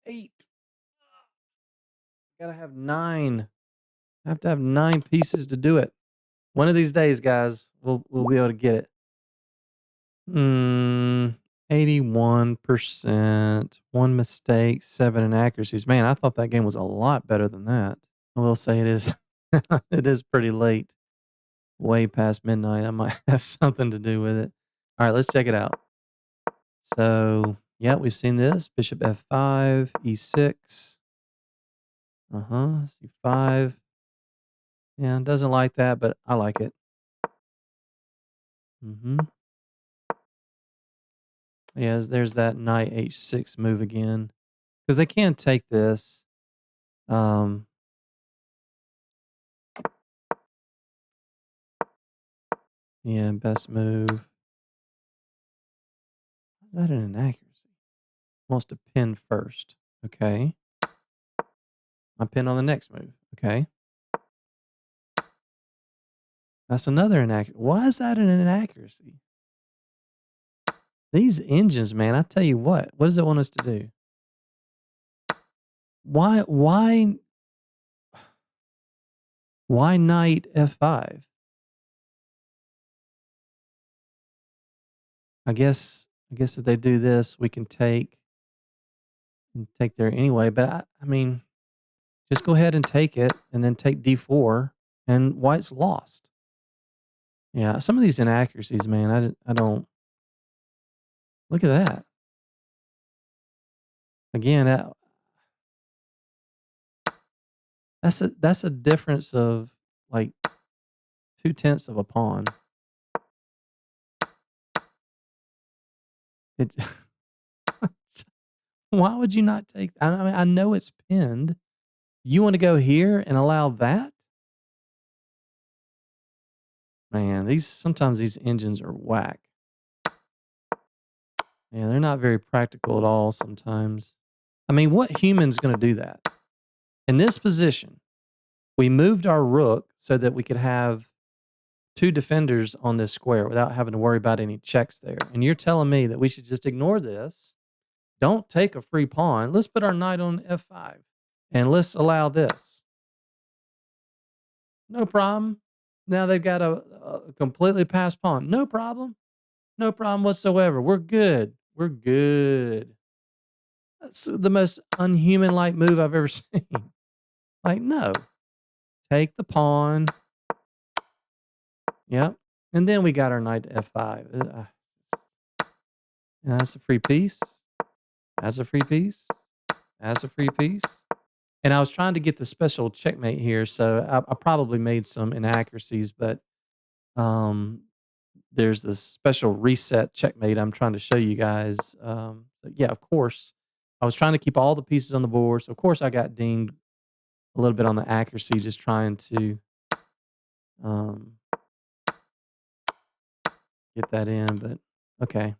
Eight. Gotta have 9. I have to have 9 pieces to do it. One of these days, guys, we'll be able to get it. 81%. 1 mistake, 7 inaccuracies. Man, I thought that game was a lot better than that. I will say it is. It is pretty late. Way past midnight. I might have something to do with it. All right, let's check it out. So, yeah, we've seen this. Bishop F5, E6. C5. Yeah, doesn't like that, but I like it. Yes, there's that knight H6 move again. Because they can take this. Yeah, best move. Is that an inaccuracy? Wants to pin first. Okay. I pin on the next move. Okay. That's another inaccuracy. Why is that an inaccuracy? These engines, man, I tell you what does it want us to do? Why knight F5? I guess if they do this, we can take there anyway. But I mean, just go ahead and take it, and then take D4, and white's lost. Yeah, some of these inaccuracies, man, I don't. Look at that. Again, that's a difference of like 2/10 of a pawn. It. Why would you not take? I mean, I know it's pinned. You want to go here and allow that? Man, sometimes these engines are whack. Yeah, they're not very practical at all sometimes. I mean, what human's going to do that? In this position, we moved our rook so that we could have 2 defenders on this square without having to worry about any checks there. And you're telling me that we should just ignore this, don't take a free pawn. Let's put our knight on F5 and let's allow this. No problem. Now they've got a completely passed pawn. No problem. No problem whatsoever. We're good. We're good. That's the most unhuman-like move I've ever seen. Like, no. Take the pawn. Yep. And then we got our knight to F5. And that's a free piece. That's a free piece. That's a free piece. And I was trying to get the special checkmate here, so I probably made some inaccuracies, but there's this special reset checkmate I'm trying to show you guys. Yeah, of course, I was trying to keep all the pieces on the board, so of course I got dinged a little bit on the accuracy, just trying to get that in, but okay.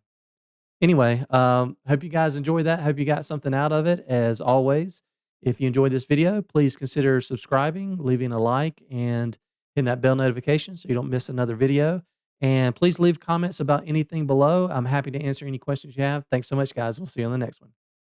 Anyway, hope you guys enjoyed that. Hope you got something out of it. As always, if you enjoyed this video, please consider subscribing, leaving a like, and hitting that bell notification so you don't miss another video. And please leave comments about anything below. I'm happy to answer any questions you have. Thanks so much, guys. We'll see you on the next one.